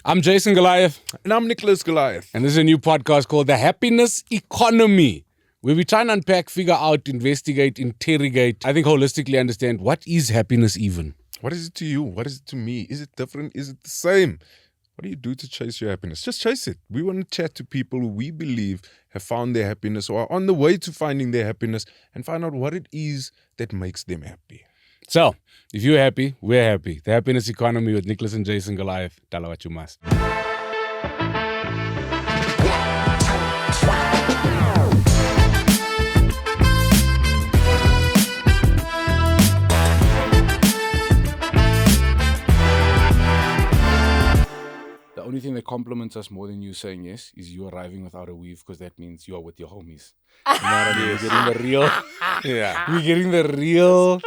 I'm Jason Goliath. And I'm Nicholas Goliath. And this is a new podcast called The Happiness Economy, where we try and unpack, figure out, investigate, interrogate, I think holistically understand what is happiness even. What is it to you? What is it to me? Is it different? Is it the same? What do you do to chase your happiness? Just chase it. We want to chat to people who we believe have found their happiness or are on the way to finding their happiness and find out what it is that makes them happy. So, if you're happy, we're happy. The Happiness Economy with Nicholas and Jason Goliath. Tell her what you must. The only thing that compliments us more than you saying yes is you arriving without a weave, because that means you are with your homies. You know what I mean? We're getting the real. Yeah. We're getting the real.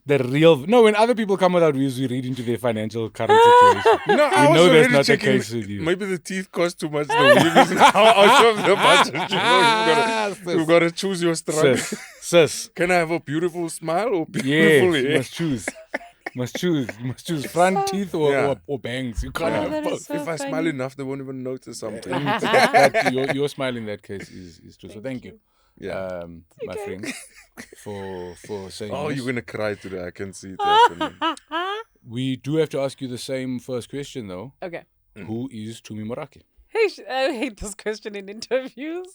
The real. No, when other people come without weaves, we read into their financial current situation. No, I we was know that's already not the checking. case with you. Maybe the teeth cost too much. The weave is now out of the budget. You've got to choose your struggle. Sis. Can I have a beautiful smile or Yes, beautiful you hair? must choose. You must choose front teeth or bangs. You can't have both. So If I funny. smile enough, they won't even notice something. Your smile in that case is true. So thank you. Yeah. My friend, for saying Oh, this. you're going to cry today. I can see it happening. We do have to ask you the same first question, though. Okay. Who is Tumi Morake? Hey, I hate this question in interviews.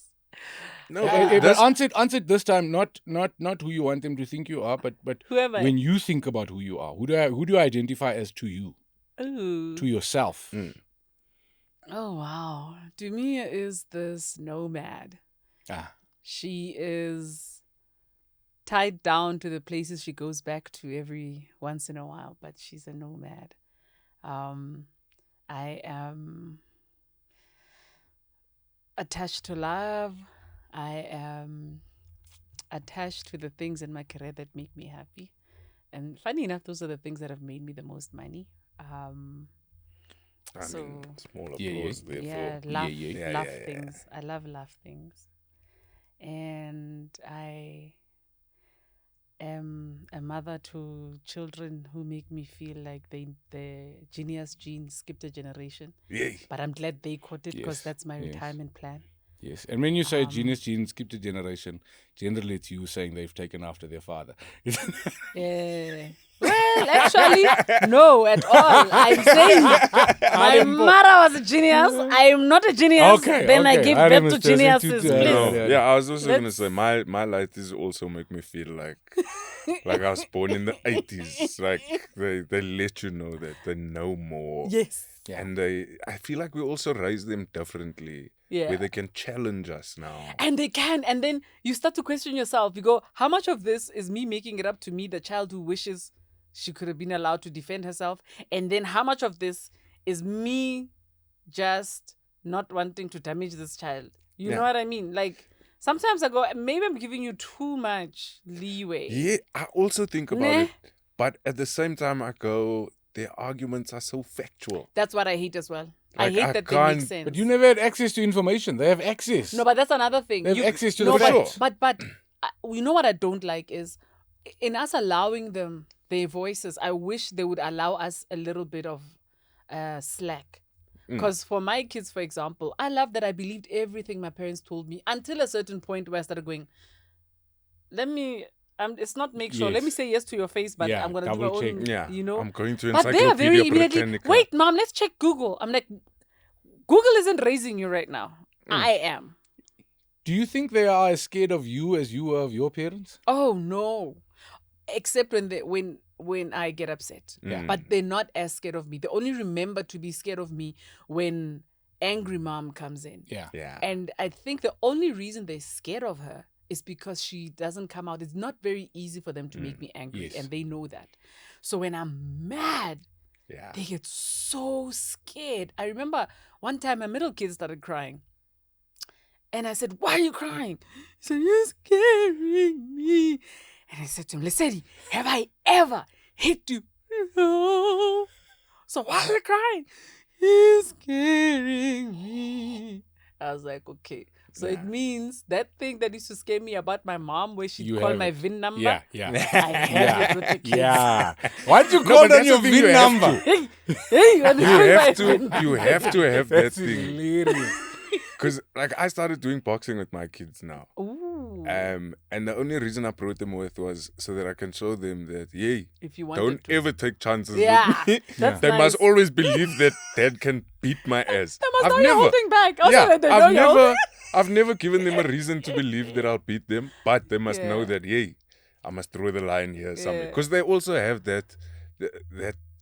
No, But that's, answer it this time, not who you want them to think you are, but Who am I? when you think about who you are, who do you identify as to you, Ooh. to yourself? Oh, wow. Tumi is this nomad. Ah, She is tied down to the places she goes back to every once in a while, but she's a nomad. I am attached to love. I am attached to the things in my career that make me happy. And funny enough, those are the things that have made me the most money. I So, mean, small applause Yeah, yeah, therefore. love, yeah. love Yeah. things. I love things. And I am a mother to children who make me feel like the genius gene skipped a generation. Yay. But I'm glad they caught it because Yes, that's my yes. retirement plan. yes. And when you say genius gene skipped a generation, generally it's you saying they've taken after their father. Yeah. Well, actually, no, at all. I'm saying my mother was a genius. I am not a genius. Okay, then I okay. give I birth to understand. geniuses, Yeah, please. No. yeah. Yeah, I was also going to Let's- say, my life is also make me feel like I was born in the 80s. Like, they let you know that they know more. Yes. And I feel like we also raise them differently. Yeah. Where they can challenge us now. And they can. And then you start to question yourself. You go, how much of this is me making it up to me, the child who wishes she could have been allowed to defend herself? And then how much of this is me just not wanting to damage this child? You Yeah. know what I mean? Like, sometimes I go, maybe I'm giving you too much leeway. Yeah, I also think about Nah. it. But at the same time, I go, their arguments are so factual. That's what I hate as well. I Like, hate I that they make can't- sense. But you never had access to information. They have access. No, but that's another thing. They have access to no, the but, facts. But you know what I don't like is in us allowing them their voices, I wish they would allow us a little bit of slack. Because for my kids, for example, I love that I believed everything my parents told me until a certain point where I started going, it's not make sure. Yes. Let me say yes to your face, but Yeah, I'm going to do my double check. own, Yeah, you know. I'm going to But they are very Encyclopedia immediately, Britannica. wait, mom, let's check Google. I'm like, Google isn't raising you right now. I am. Do you think they are as scared of you as you were of your parents? Oh no! Except when I get upset. Yeah. But they're not as scared of me. They only remember to be scared of me when angry mom comes in. Yeah. Yeah. And I think the only reason they're scared of her is because she doesn't come out. It's not very easy for them to make me angry, Yes. and they know that. So when I'm mad, Yeah. they get so scared. I remember one time my middle kid started crying. And I said, why are you crying? He said, you're scaring me. And I said to him, Lesedi, have I ever hit you? No. So why are you crying? He's scaring me. I was like, okay. So it means that thing that used to scare me about my mom, where she'd call my VIN number. Yeah. I have it with the kids. Yeah. Why'd you No, call but on that's your the thing, you VIN have number? Hey, you want to call my VIN number? You have to have that That's thing. hilarious. Because like I started doing boxing with my kids now. Ooh. And the only reason I brought them with was so that I can show them that, yay, If you wanted don't to. ever take chances Yeah, with me. that's They nice. must always believe that dad can beat my ass. They must know you're holding back. Also, Yeah, that they know you're holding I've never given them a reason to believe that I'll beat them, but they must know Yeah. that, yay, I must draw the line here somewhere. Yeah. Because they also have that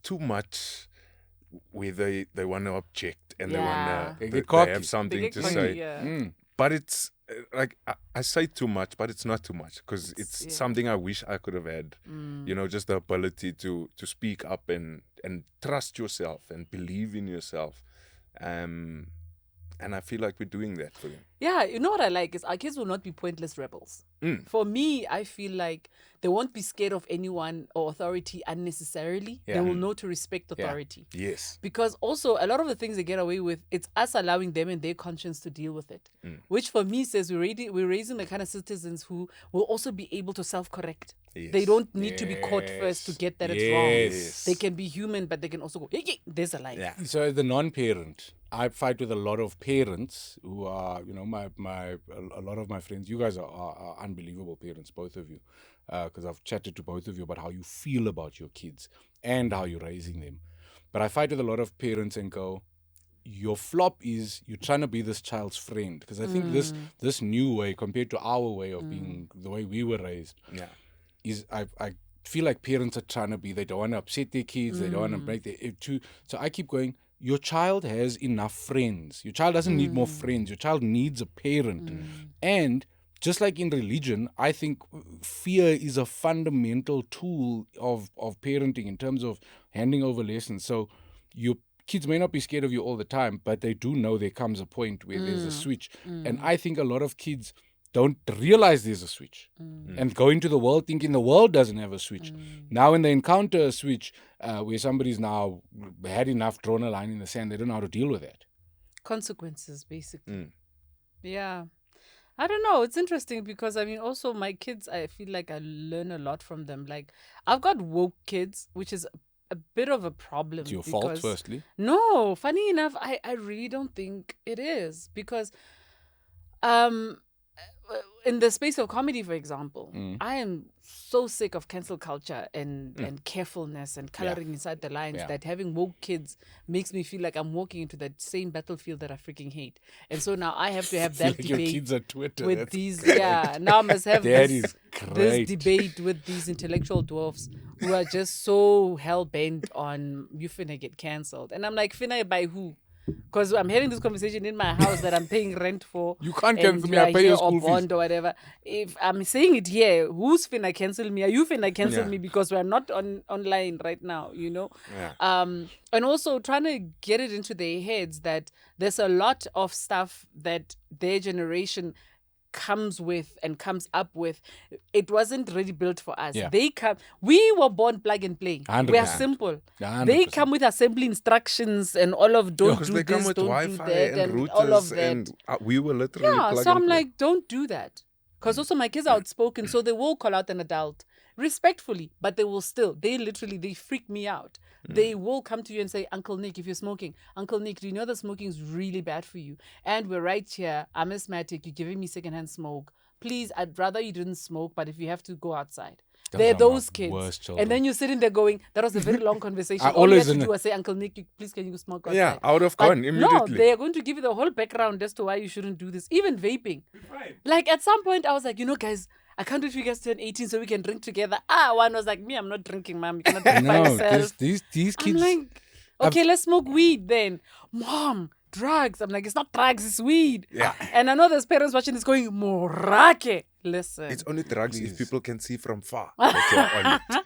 too much where they want to object and Yeah. they want They to get they cocky. have something They get to cocky, say. yeah. But it's like I say too much, but it's not too much because it's yeah. something I wish I could have had. You know, just the ability to speak up and trust yourself and believe in yourself. And I feel like we're doing that for them. Yeah, you know what I like is our kids will not be pointless rebels. For me, I feel like they won't be scared of anyone or authority unnecessarily. They will know to respect authority. Yes. Because also a lot of the things they get away with, it's us allowing them and their conscience to deal with it. Which for me says we're raising the kind of citizens who will also be able to self-correct. Yes. They don't need to be caught first to get that it's wrong. Yes. They can be human, but they can also go, hey, there's a line. Yeah. So as the non-parent, I fight with a lot of parents who are, you know, a lot of my friends. You guys are unbelievable parents, both of you, because I've chatted to both of you about how you feel about your kids and how you're raising them. But I fight with a lot of parents and go, your flop is you're trying to be this child's friend, because I think this new way compared to our way of being the way we were raised, is I feel like parents are trying to be. They don't want to upset their kids. They don't want to break their So I keep going. Your child has enough friends. Your child doesn't need more friends. Your child needs a parent. And just like in religion, I think fear is a fundamental tool of parenting in terms of handing over lessons. So your kids may not be scared of you all the time, but they do know there comes a point where there's a switch. And I think a lot of kids don't realize there's a switch and go into the world thinking the world doesn't have a switch. Now when they encounter a switch where somebody's now had enough, drawn a line in the sand, they don't know how to deal with that. Consequences, basically. Yeah. I don't know. It's interesting because, I mean, also my kids, I feel like I learn a lot from them. Like, I've got woke kids, which is a bit of a problem. It's your fault, firstly. No, funny enough, I really don't think it is. Because in the space of comedy, for example, I am so sick of cancel culture and carefulness and coloring inside the lines that having woke kids makes me feel like I'm walking into that same battlefield that I freaking hate. And so now I have to have that Like your debate kids are Twitter. with That's these. Yeah, now I must have That this, is this great. debate with these intellectual dwarfs who are just so hell bent on you finna get cancelled. And I'm like, finna by who? Because I'm having this conversation in my house that I'm paying rent for. You can't and cancel me, you I are pay your here school or fees. bond or whatever. If I'm saying it here, who's finna cancel me? Are you finna cancel me because we're not online right now, you know? Yeah. And also trying to get it into their heads that there's a lot of stuff that their generation comes with and comes up with. It wasn't really built for us. Yeah. We were born plug and play. We are 100%. simple. 100%. They come with assembly instructions and all of don't Because do they come this, with don't Wi-Fi do that, and and routers all of that. and we were literally Yeah, plug so and I'm play. like, don't do that. Because also my kids are outspoken, so they will call out an adult respectfully, but they freak me out. They will come to you and say, Uncle Nick, if you're smoking, Uncle Nick, do you know that smoking is really bad for you? And we're right here, I'm asthmatic, you're giving me secondhand smoke. Please, I'd rather you didn't smoke, but if you have to, go outside. They're are my those kids. worst children. And then you're sitting there going, that was a very long conversation. I All you always have to in do is say, Uncle Nick, please can you smoke outside? Yeah, I would have But gone no, immediately. they are going to give you the whole background as to why you shouldn't do this. Even vaping. Like at some point, I was like, guys, I can't wait for you guys to turn 18 so we can drink together. One was like, me, I'm not drinking, mom. You cannot drink by No, yourself. these I'm kids. like, okay, let's smoke weed then. Mom, drugs. I'm like, it's not drugs, it's weed. Yeah. And I know there's parents watching this going, Morake. Listen. It's only drugs Please. if people can see from far that you're on it.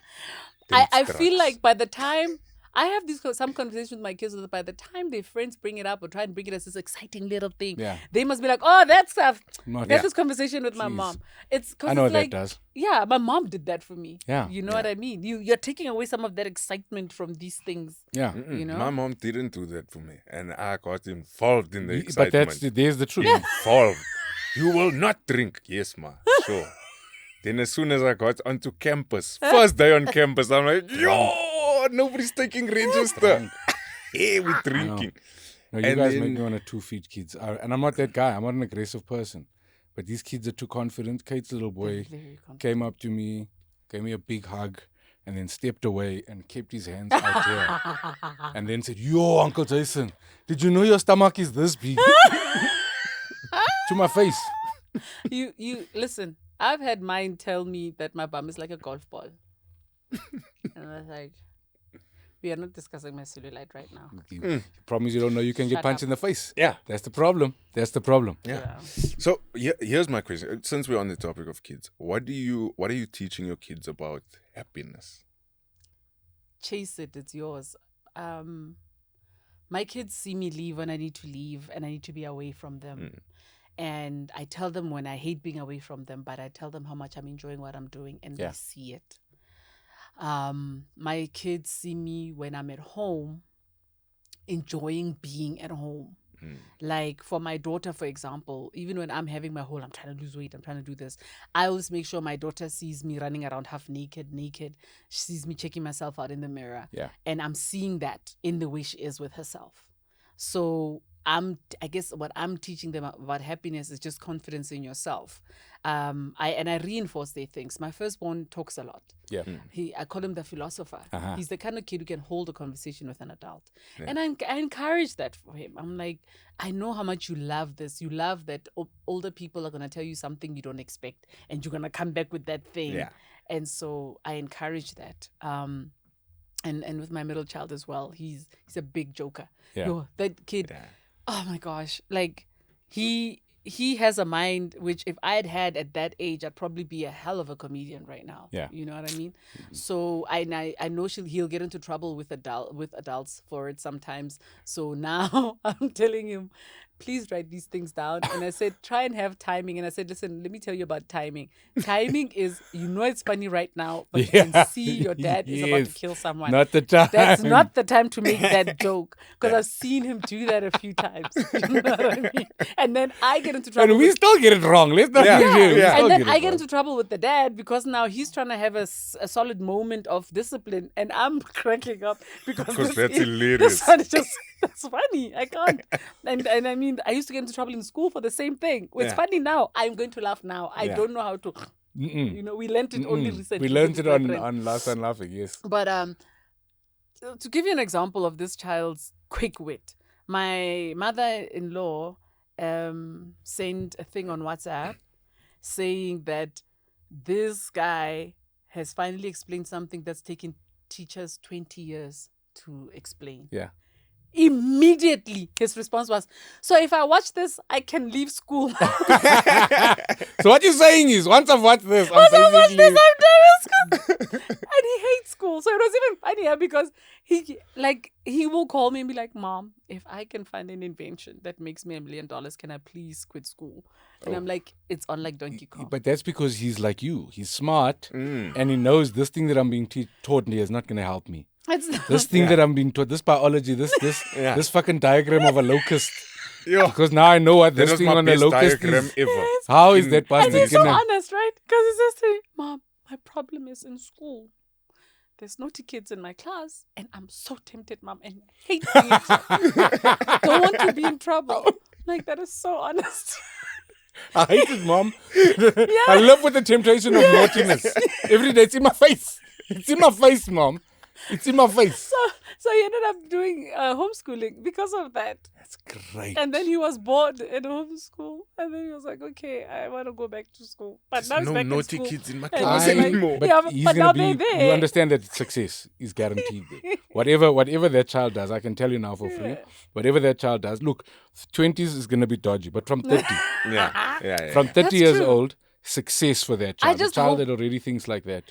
Then I it's feel drugs. like by the time I have some conversations with my kids that by the time their friends bring it up or try and bring it as this exciting little thing, they must be like, oh, that stuff. That's this conversation with my mom. It's because I know it's what like, that does. Yeah, my mom did that for me. Yeah. You know what I mean? You're taking away some of that excitement from these things. Yeah. You know? My mom didn't do that for me, and I got involved in the excitement. But there's the truth. Involved. You will not drink. Yes, ma. Sure. Then as soon as I got onto campus, first day on campus, I'm like, yo, nobody's taking register. Hey, we're drinking. No, you guys make me want to 2 feet kids. And I'm not that guy. I'm not an aggressive person. But these kids are too confident. Kate's little boy came up to me, gave me a big hug, and then stepped away and kept his hands out here. And then said, yo, Uncle Jason, did you know your stomach is this big? To my face. You listen, I've had mine tell me that my bum is like a golf ball. And I was like, we are not discussing my cellulite right now. You promise you don't know you can get punched in the face. Yeah. That's the problem. Yeah. So here's my question. Since we're on the topic of kids, what are you teaching your kids about happiness? Chase it, it's yours. My kids see me leave when I need to leave and I need to be away from them. And I tell them when I hate being away from them, but I tell them how much I'm enjoying what I'm doing and they see it. My kids see me when I'm at home, enjoying being at home. Like for my daughter, for example, even when I'm having my whole, I'm trying to lose weight, I'm trying to do this, I always make sure my daughter sees me running around half naked. She sees me checking myself out in the mirror. Yeah. And I'm seeing that in the way she is with herself. So I guess what I'm teaching them about happiness is just confidence in yourself. I reinforce their things. My firstborn talks a lot. Yeah. I call him the philosopher. He's the kind of kid who can hold a conversation with an adult. Yeah. And I encourage that for him. I'm like, I know how much you love this. You love that older people are going to tell you something you don't expect and you're going to come back with that thing. Yeah. And so I encourage that. And with my middle child as well, he's a big joker. Yeah. Yo, that kid, oh my gosh, like he has a mind which if I had at that age, I'd probably be a hell of a comedian right now. Yeah. You know what I mean? So I know he'll get into trouble with adults for it sometimes. So now I'm telling him, please write these things down. And I said, try and have timing. And I said, listen, let me tell you about timing. Timing is, it's funny right now, but you can see your dad is about to kill someone. Not the time. That's not the time to make that joke. Because I've seen him do that a few times. You know what I mean? And then I get into trouble. And we still get it wrong. Let's not And then I get into trouble with the dad because now he's trying to have a solid moment of discipline. And I'm cracking up because that's hilarious. This one is just, that's funny. I can't. And I mean, I used to get into trouble in school for the same thing. It's funny now. I'm going to laugh now. I don't know how to. You know, we learned it only recently. We learned it on Last and Laughing, yes. But to give you an example of this child's quick wit, my mother-in-law sent a thing on WhatsApp saying that this guy has finally explained something that's taken teachers 20 years to explain. Yeah. Immediately, his response was, so if I watch this, I can leave school. So what you're saying is, once I've watched this, I'm done with school. And he hates school. So it was even funnier because he will call me and be like, Mom, if I can find an invention that makes me $1 million, can I please quit school? And I'm like, it's on like Donkey Kong. But that's because he's like you. He's smart and he knows this thing that I'm being taught here is not going to help me. This thing that I'm being taught, this biology, this fucking diagram of a locust. Yeah. Because now I know what this thing on the locust is. Yes. How is that bastard? And he's so honest, right? Because he says to me, Mom, my problem is in school. There's naughty kids in my class, and I'm so tempted, Mom, and I hate being in trouble. Don't want to be in trouble. Like, that is so honest. I hate it, Mom. I live with the temptation of naughtiness. Every day, it's in my face. It's in my face, Mom. It's in my face. So he ended up doing homeschooling because of that. That's great. And then he was bored in homeschool. And then he was like, okay, I want to go back to school. But now he's back in school. Kids in my class anymore. But now they're there. You understand that success is guaranteed. Whatever that child does, I can tell you now for free. Whatever that child does, look, 20s is going to be dodgy. But from 30, from 30 years old, success for that child. A child that already thinks like that.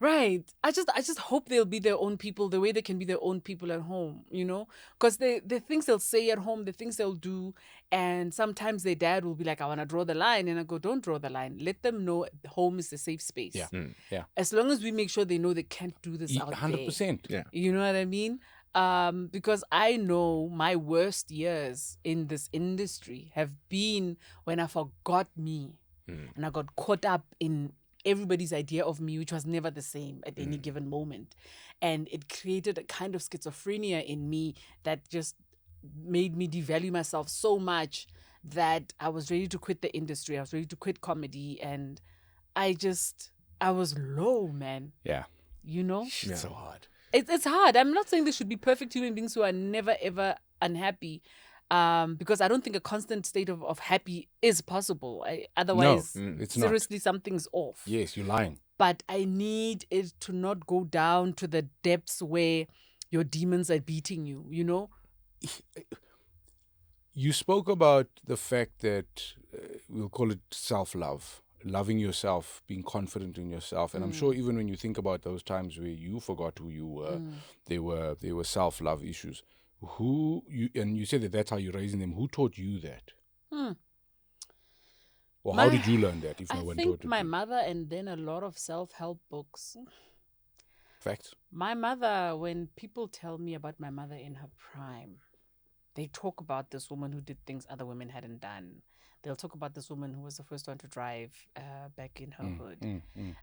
Right. I just hope they'll be their own people the way they can be their own people at home, Because the things they'll say at home, the things they'll do, and sometimes their dad will be like, I want to draw the line. And I go, don't draw the line. Let them know home is a safe space. Yeah. Yeah. As long as we make sure they know they can't do this out there. 100%. Yeah. You know what I mean? Because I know my worst years in this industry have been when I forgot me and I got caught up in everybody's idea of me, which was never the same at any given moment. And it created a kind of schizophrenia in me that just made me devalue myself so much that I was ready to quit the industry. I was ready to quit comedy. And I was low, man. Yeah. It's so hard. It's hard. I'm not saying there should be perfect human beings who are never, ever unhappy. Because I don't think a constant state of happy is possible. Otherwise, it's seriously, something's off. Yes, you're lying. But I need it to not go down to the depths where your demons are beating you, You spoke about the fact that we'll call it self-love, loving yourself, being confident in yourself. And I'm sure even when you think about those times where you forgot who you were, they were self-love issues. And you said that's how you're raising them. Who taught you that? Or how did you learn that? If no one taught think my you? mother, and then a lot of self-help books. Facts. My mother, when people tell me about my mother in her prime, they talk about this woman who did things other women hadn't done. They'll talk about this woman who was the first one to drive back in her hood.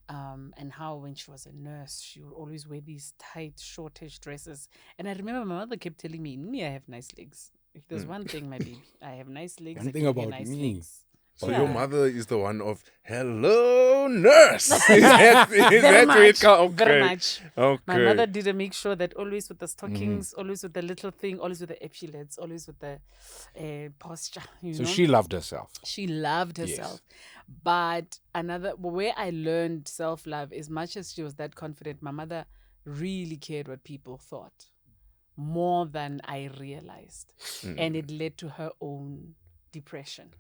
And how when she was a nurse, she would always wear these tight, shortish dresses. And I remember my mother kept telling me, I have nice legs. If there's one thing, my baby, I have nice legs. One I thing give you about nice me. legs. So your mother is the one of hello nurse. Is that Very where it much, comes? very much. Okay. My mother did a make sure that always with the stockings, always with the little thing, always with the epaulets, always with the posture. So she loved herself. She loved herself. But where I learned self-love, as much as she was that confident, my mother really cared what people thought more than I realized. And it led to her own depression.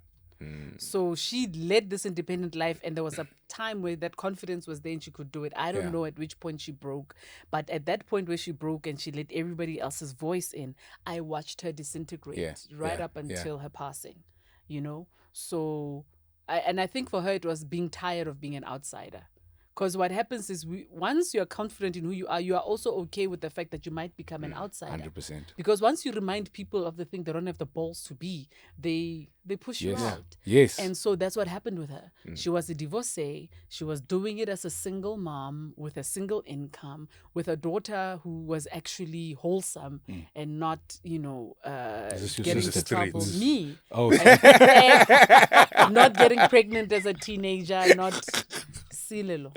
So she led this independent life, and there was a time where that confidence was there and she could do it. I don't know at which point she broke, but at that point where she broke and she let everybody else's voice in, I watched her disintegrate up until her passing, So, I think for her it was being tired of being an outsider. Because what happens is once you're confident in who you are also okay with the fact that you might become an outsider. 100%. Because once you remind people of the thing they don't have the balls to be, they push you out. Yes. And so that's what happened with her. She was a divorcee. She was doing it as a single mom with a single income, with a daughter who was actually wholesome and not, getting into trouble. Me. Oh, Not getting pregnant as a teenager, not silelo.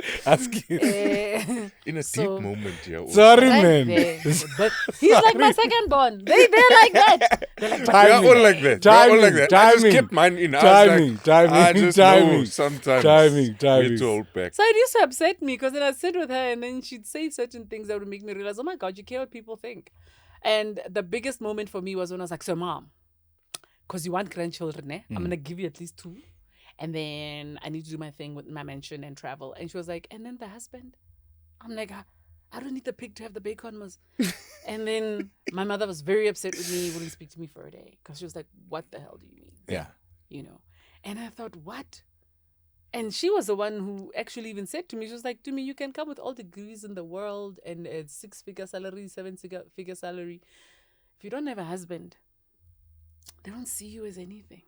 In a deep moment here. Sorry, Right man. there. But he's like my second born. They're like that. They're like, They're all like that. They're all like that. I just kept mine in. I just know sometimes we're too hold back. So it used to upset me because then I'd sit with her and then she'd say certain things that would make me realize, oh my God, you care what people think. And the biggest moment for me was when I was like, so mom, because you want grandchildren, I'm going to give you at least 2. And then I need to do my thing with my mansion and travel. And she was like, and then the husband? I'm like, I don't need the pig to have the bacon. And then my mother was very upset with me, wouldn't speak to me for a day. Because she was like, what the hell do you mean? Yeah. And I thought, what? And she was the one who actually even said to me, she was like, Tumi, you can come with all the degrees in the world and a 6-figure salary, 7-figure salary. If you don't have a husband, they don't see you as anything.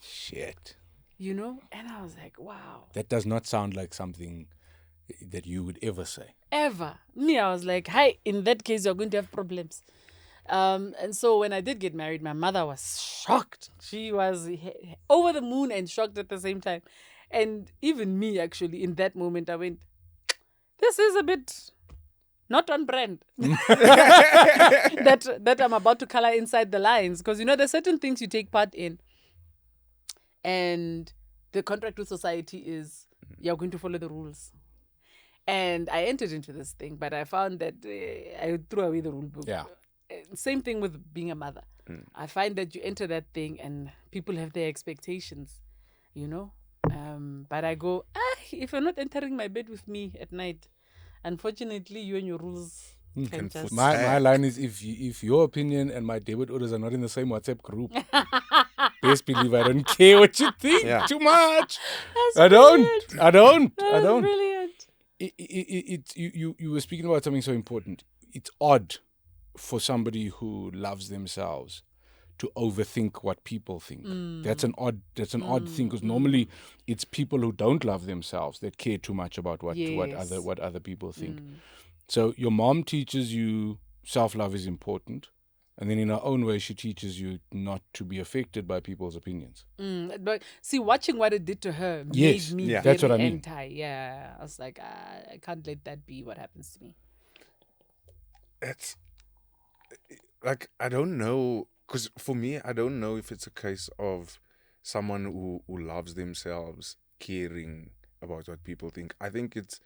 Shit. And I was like, wow. That does not sound like something that you would ever say. Ever. Me, I was like, hi, in that case, you're going to have problems. And so when I did get married, my mother was shocked. She was over the moon and shocked at the same time. And even me, actually, in that moment, I went, this is a bit not on brand. that I'm about to color inside the lines. Because, there's certain things you take part in. And the contract with society is you're going to follow the rules. And I entered into this thing, but I found that I threw away the rule book. Yeah. Same thing with being a mother. I find that you enter that thing and people have their expectations, But I go, if you're not entering my bed with me at night, Unfortunately, you and your rules can Can just. foot- My line is if your opinion and my debit orders are not in the same WhatsApp group, best believe I don't care what you think Yeah. too much. That's I don't. brilliant. I don't. I That's don't. brilliant. You were speaking about something so important. It's odd for somebody who loves themselves to overthink what people think. That's an odd thing, because normally it's people who don't love themselves that care too much about what Yes. other people think. So your mom teaches you self-love is important, and then in her own way she teaches you not to be affected by people's opinions. But see, watching what it did to her Yes, made me yeah. very That's what I mean. anti. Yeah, I was like, I can't let that be what happens to me. It's like, I don't know, because for me, I don't know if it's a case of someone who loves themselves caring about what people think. I think it's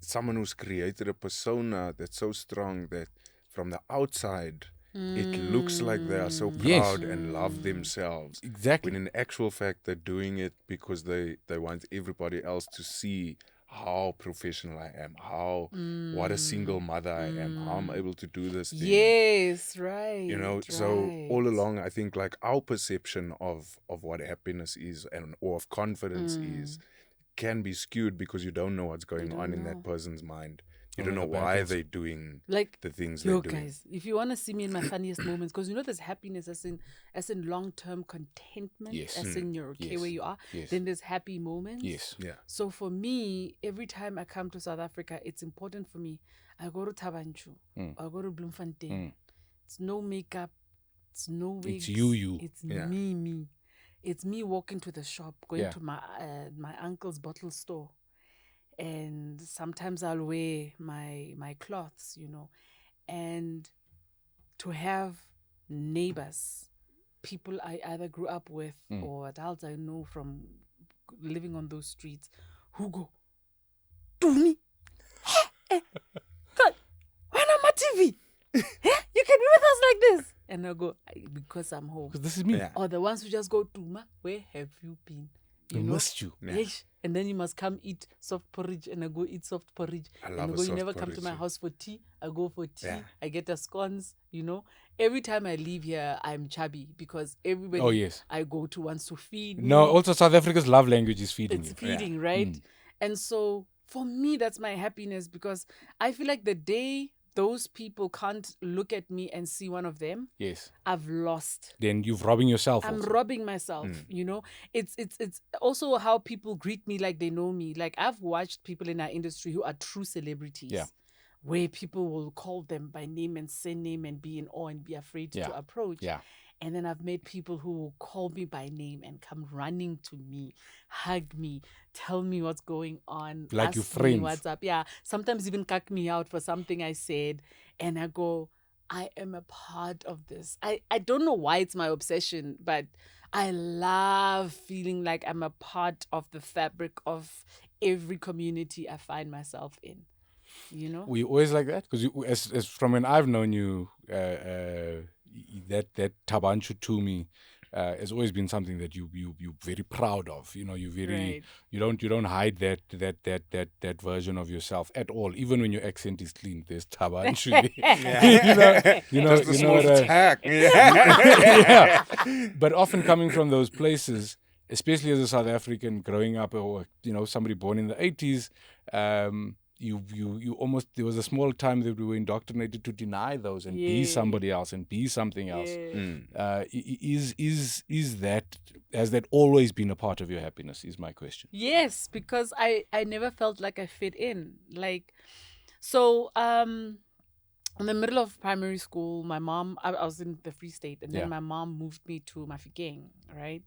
someone who's created a persona that's so strong that from the outside it looks like they are so Yes. proud and love themselves, Exactly. when in actual fact they're doing it because they want everybody else to see how professional I am, how what a single mother I am, how I'm able to do this thing. Yes, right. You know, so all along I think like our perception of what happiness is or of confidence is can be skewed because you don't know what's going on in that person's mind. You don't know the why battles. they're doing Like, the things yo, they're doing. guys, if you want to see me in my funniest moments, because there's happiness as in long-term contentment, Yes. as in you're okay Yes. where you are. Yes. Then there's happy moments. Yes. Yeah. So for me, every time I come to South Africa, it's important for me. I go to Thaba Nchu, I go to Bloemfontein. It's no makeup, it's no wigs. It's you. It's Yeah. me. It's me walking to the shop, going Yeah. to my uncle's bottle store. And sometimes I'll wear my cloths, and to have neighbors, people I either grew up with or adults I know from living on those streets, who go, Tumi, God, why not my TV? You can be with us like this. And I go, because I'm home. Because this is me. Yeah. Or the ones who just go, Tuma, where have you been? I missed you. Yeah. Yes. And then you must come eat soft porridge, and I go eat soft porridge. I And love I a go, you soft never come to porridge, my yeah. house for tea. I go for tea. Yeah. I get a scones, Every time I leave here, I'm chubby because everybody Oh, yes. I go to wants to feed No, me. also South Africa's love language is feeding It's you. feeding, right? And so for me, that's my happiness, because I feel like the day those people can't look at me and see one of them, Yes. I've lost. Then you're robbing yourself. I'm also. robbing myself, It's also how people greet me like they know me. Like, I've watched people in our industry who are true celebrities. Yeah. Where people will call them by name and say name and be in awe and be afraid to approach. Yeah. And then I've met people who will call me by name and come running to me, hug me, tell me what's going on. Like ask your me friends. what's up. Yeah. Sometimes even cuck me out for something I said. And I go, I am a part of this. I don't know why it's my obsession, but I love feeling like I'm a part of the fabric of every community I find myself in. Were you always like that? Because as from when I've known you, that Thaba Nchu Tumi has always been something that you're very proud of. You're very you don't hide that version of yourself at all. Even when your accent is clean, there's Thaba Nchu. Just a small what I- attack. yeah. But often coming from those places, especially as a South African growing up, or somebody born in the 80s, you almost, there was a small time that we were indoctrinated to deny those and be somebody else and be something else. Has that always been a part of your happiness, is my question. Yes, because I never felt like I fit in. So in the middle of primary school, my mom, I was in the Free State, and then my mom moved me to Mafikeng, right?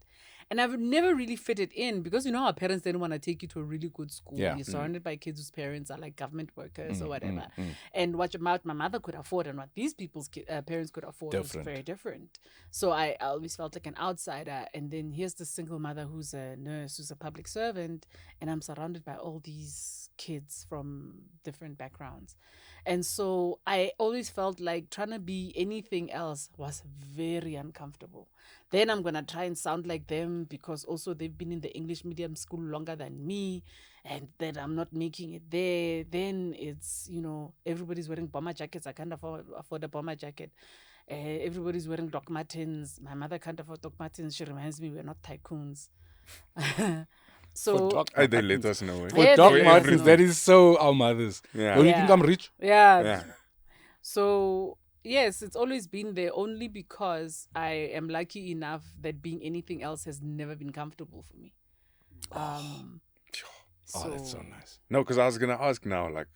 And I've never really fitted in because, our parents didn't want to take you to a really good school. Yeah. You're surrounded by kids whose parents are like government workers or whatever. And what my mother could afford and what these people's parents could afford was very different. So I always felt like an outsider. And then here's the single mother who's a nurse, who's a public servant, and I'm surrounded by all these kids from different backgrounds. And so I always felt like trying to be anything else was very uncomfortable. Then I'm going to try and sound like them because also they've been in the English medium school longer than me, and that I'm not making it there. Then it's, everybody's wearing bomber jackets. I can't afford a bomber jacket. Everybody's wearing Doc Martens. My mother can't afford Doc Martens. She reminds me we're not tycoons. So They let us know. For Yeah, Doc they let us Martens, know. that is so our mothers. Yeah. Don't you think I'm rich? Yeah. So yes, it's always been there only because I am lucky enough that being anything else has never been comfortable for me. Oh, that's so nice. No, because I was gonna ask now, like,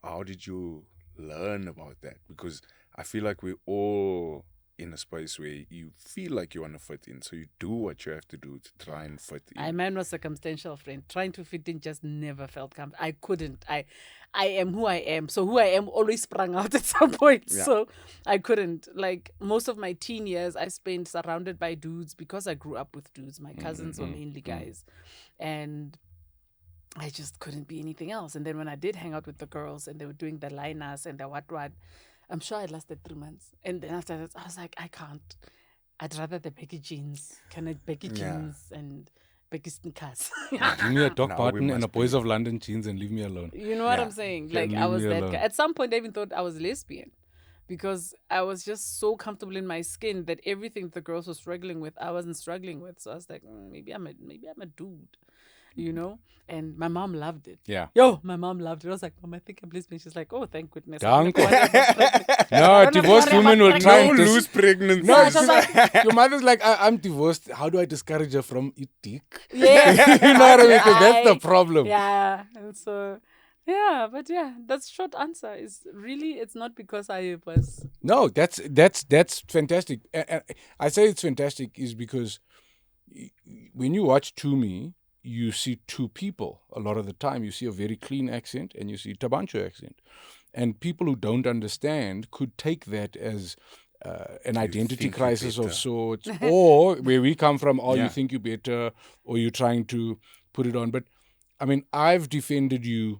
how did you learn about that? Because I feel like we're all in a space where you feel like you want to fit in, so you do what you have to do to try and fit in. Mine was circumstantial, friend. Trying to fit in just never felt comfortable. I couldn't. I am who I am. So who I am always sprang out at some point. Yeah. So I couldn't. Like most of my teen years, I spent surrounded by dudes because I grew up with dudes. My cousins were mainly guys. And I just couldn't be anything else. And then when I did hang out with the girls and they were doing the liners and the what, I'm sure I lasted 3 months. And then after that, I was like, I can't. I'd rather the baggy jeans. Can I baggy jeans and baggy sneakers? Give me a Doc Now we Marten and must a Boys of London jeans and leave me alone. You know what Yeah. I'm saying? Yeah, Like, leave I was me that alone. guy. At some point, I even thought I was lesbian because I was just so comfortable in my skin that everything the girls were struggling with, I wasn't struggling with. So I was like, maybe I'm a dude, And my mom loved it. Yeah. Yo, my mom loved it. I was like, Mom, I think I'm lesbian. She's like, oh, thank goodness. Dank. I don't know No, why I'm divorced women will pregnant. try No and loose pregnancy. No, Yeah, she's so like, your mother's like, I'm divorced. How do I discourage her from eat dick? Yeah. You know what I mean? 'Cause that's the problem. Yeah. And so, but that's short answer. Is really, it's not because I was. No, that's fantastic. I say it's fantastic is because when you watch Tumi, you see two people a lot of the time. You see a very clean accent and you see Thaba Nchu accent. And people who don't understand could take that as an identity think you're crisis of better. sorts, or where we come from, Yeah. you think you're better, or you're trying to put it on. But I mean, I've defended you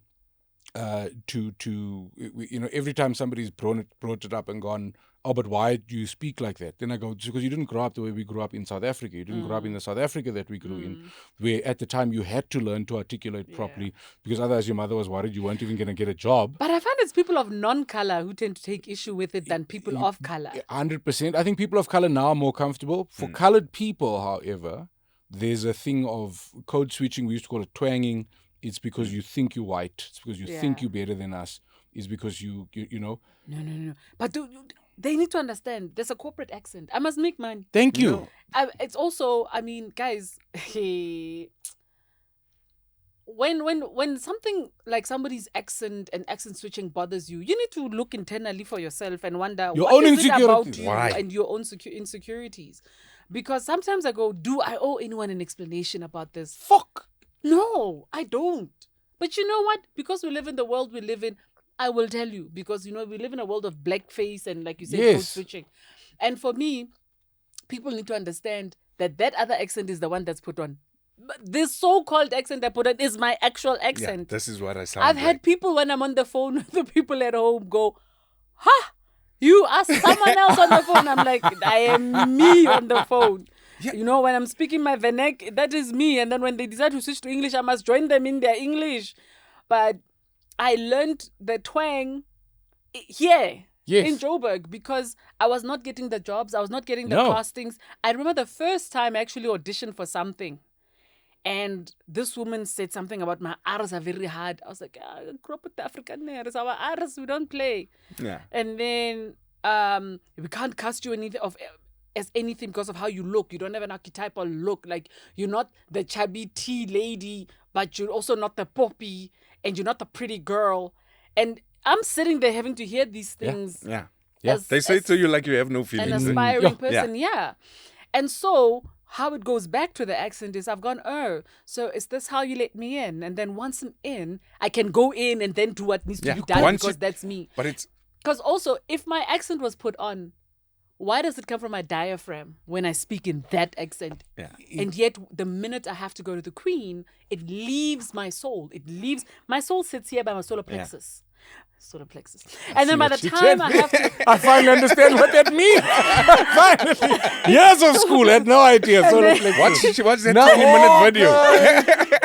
every time somebody's brought it up and gone, oh, but why do you speak like that? Then I go, because you didn't grow up the way we grew up in South Africa. You didn't grow up in the South Africa that we grew in, where at the time you had to learn to articulate properly, because otherwise your mother was worried you weren't even going to get a job. But I find it's people of non-color who tend to take issue with it than people of color. 100%. I think people of color now are more comfortable. For colored people, however, there's a thing of code switching. We used to call it twanging. It's because you think you're white. It's because you think you're better than us. It's because you know. No. But they need to understand there's a corporate accent. I must make mine. Thank you. It's also, guys, when something like somebody's accent and accent switching bothers you, you need to look internally for yourself and wonder Your what own is it about insecurities. you Why? and your own insecurities. Because sometimes I go, do I owe anyone an explanation about this? Fuck. No, I don't. But you know what? Because we live in the world we live in, I will tell you. Because, we live in a world of blackface and, like you said, code switching. And for me, people need to understand that other accent is the one that's put on. But this so-called accent I put on is my actual Yeah, accent. this is what I sound I've like. had people when I'm on the phone with the people at home go, "Ha, you are someone else on the phone." I'm like, I am me on the phone. Yeah. When I'm speaking my vernac, that is me. And then when they decide to switch to English, I must join them in their English. But I learned the twang here in Joburg because I was not getting the jobs. I was not getting the castings. I remember the first time I actually auditioned for something. And this woman said something about my R's are very hard. I was like, I grew up with the African names. Our R's, we don't play. Yeah. And then we can't cast you as anything because of how you look. You don't have an archetypal look. Like, you're not the chubby tea lady, but you're also not the poppy, and you're not the pretty girl. And I'm sitting there having to hear these things. Yeah. as- They say as to you like you have no an feelings. aspiring person, And so how it goes back to the accent is I've gone, so is this how you let me in? And then once I'm in, I can go in and then do what needs to be done once because you- that's me. But it's Because also, if my accent was put on, why does it come from my diaphragm when I speak in that accent? Yeah. And yet, the minute I have to go to the Queen, it leaves my soul. My soul sits here by my solar plexus. solar plexus. And then by the She time said I have to, I finally understand what that means. Finally. Years of school, had no idea. Solar plexus. What's that No, 20-minute video?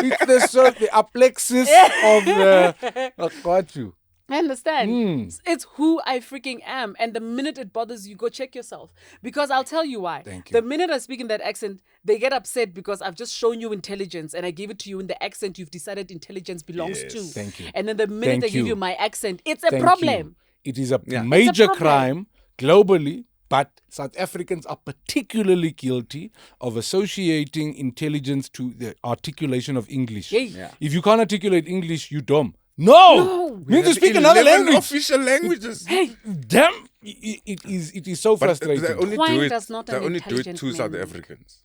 It's the aplexus of the. I got you. I understand. Mm. It's who I freaking am. And the minute it bothers you, go check yourself. Because I'll tell you why. Thank you. The minute I speak in that accent, they get upset because I've just shown you intelligence and I gave it to you in the accent you've decided intelligence belongs Yes. to. Thank you. And then the minute Thank I give you. you my accent, it's a Thank problem. you. It is a Yeah. major problem. crime globally, but South Africans are particularly guilty of associating intelligence to the articulation of English. Yay. Yeah. If you can't articulate English, you dumb. No! You need to speak another 11 language. official languages. Hey, Damn! It is so But frustrating. they only Wine do it. does not They an only do it intelligent to South man. Africans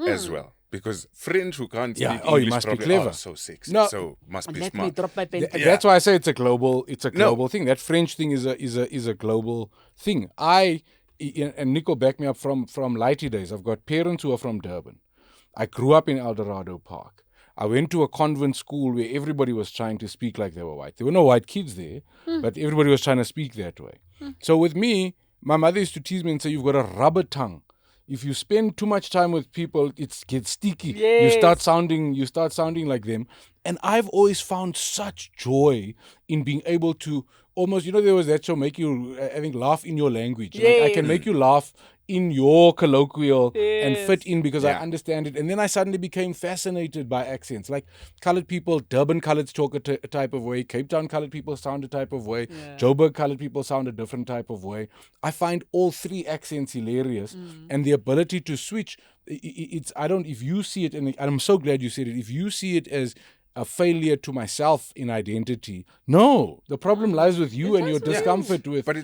as well, because French who can't Yeah, speak oh, you English must be probably clever. are so sexy, No. so must be let me smart. drop my pen. That's why I say it's a global No. thing. That French thing is a global thing. And Nico backed me up from Lighty days. I've got parents who are from Durban. I grew up in El Dorado Park. I went to a convent school where everybody was trying to speak like they were white. There were no white kids there, but everybody was trying to speak that way. So with me, my mother used to tease me and say, "You've got a rubber tongue. If you spend too much time with people, it gets sticky. You start sounding like them." And I've always found such joy in being able to almost, there was that show, make you, I think, laugh in your language. Like, I can make you laugh in your colloquial and fit in because I understand it. And then I suddenly became fascinated by accents. Like colored people, Durban coloreds talk a type of way, Cape Town colored people sound a type of way, Joburg colored people sound a different type of way. I find all three accents hilarious, and the ability to switch. If you see it, and I'm so glad you said it, if you see it as a failure to myself in identity, no, the problem lies with you and your discomfort with. But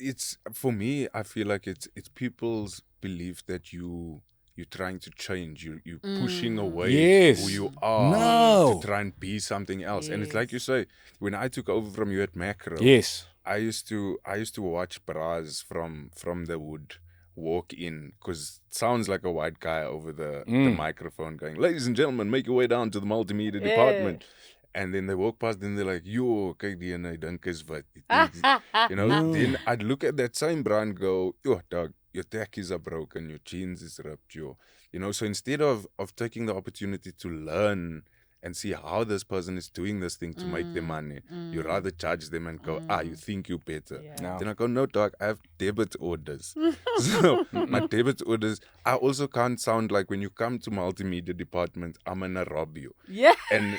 it's for me, I feel like it's people's belief that you're trying to change. You're pushing away who you are to try and be something else. And it's like you say, when I took over from you at Macro, Yes. I used to watch bras from the wood walk in, because it sounds like a white guy over the microphone going, "Ladies and gentlemen, make your way down to the multimedia department." And then they walk past and they're like, "Yo, kyk die ene dink is wat." Then I'd look at that same bra and go, "Yo, dog, your tackies are broken, your jeans is ripped, so instead of taking the opportunity to learn and see how this person is doing this thing to make their money, you rather judge them and go, you think you better. No. Then I go, "No, dog, I have debit orders." So my debit orders, I also can't sound like when you come to multimedia department, I'm gonna rob you. Yeah. And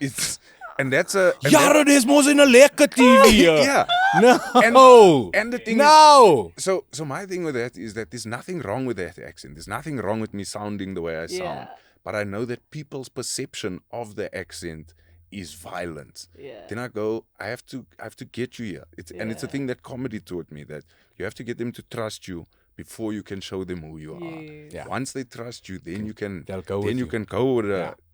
it's, and that's a, and Jare, there's more in a lekker TV. yeah. No. And the thing No. is, so my thing with that is that there's nothing wrong with that accent. There's nothing wrong with me sounding the way I sound. But I know that people's perception of the accent is violent. Yeah. Then I go, I have to get you here. And it's a thing that comedy taught me, that you have to get them to trust you before you can show them who you are. Yeah. Once they trust you, then you can They'll go then with you you. can go with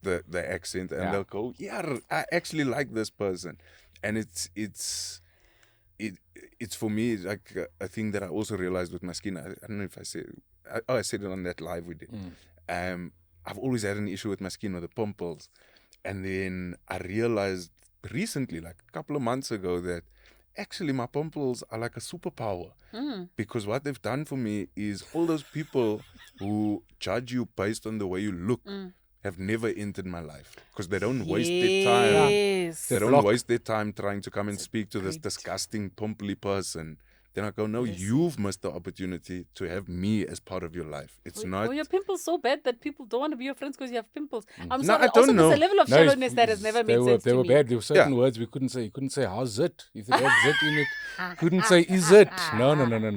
the accent, and Yeah. they'll go, "Yeah, I actually like this person." And it's for me like a thing that I also realized with my skin. I don't know if I said it on that live we did. I've always had an issue with my skin, with the pimples. And then I realized recently, like a couple of months ago, that actually my pimples are like a superpower. Because what they've done for me is all those people who judge you based on the way you look have never entered my life, because they don't waste their time. Yes. They don't waste their time trying to come and speak to this disgusting, pimply person. Then I go, "No, you've missed the opportunity to have me as part of your life. It's not." Were your pimples so bad that people don't want to be your friends because you have pimples? I'm No, sorry. I don't Also, know. there's a level of shallowness that has never made sense They to were me. bad. There were certain Yeah. words we couldn't say. You couldn't say, "How's it?" If it had zit in it, couldn't say, "Is it?" No.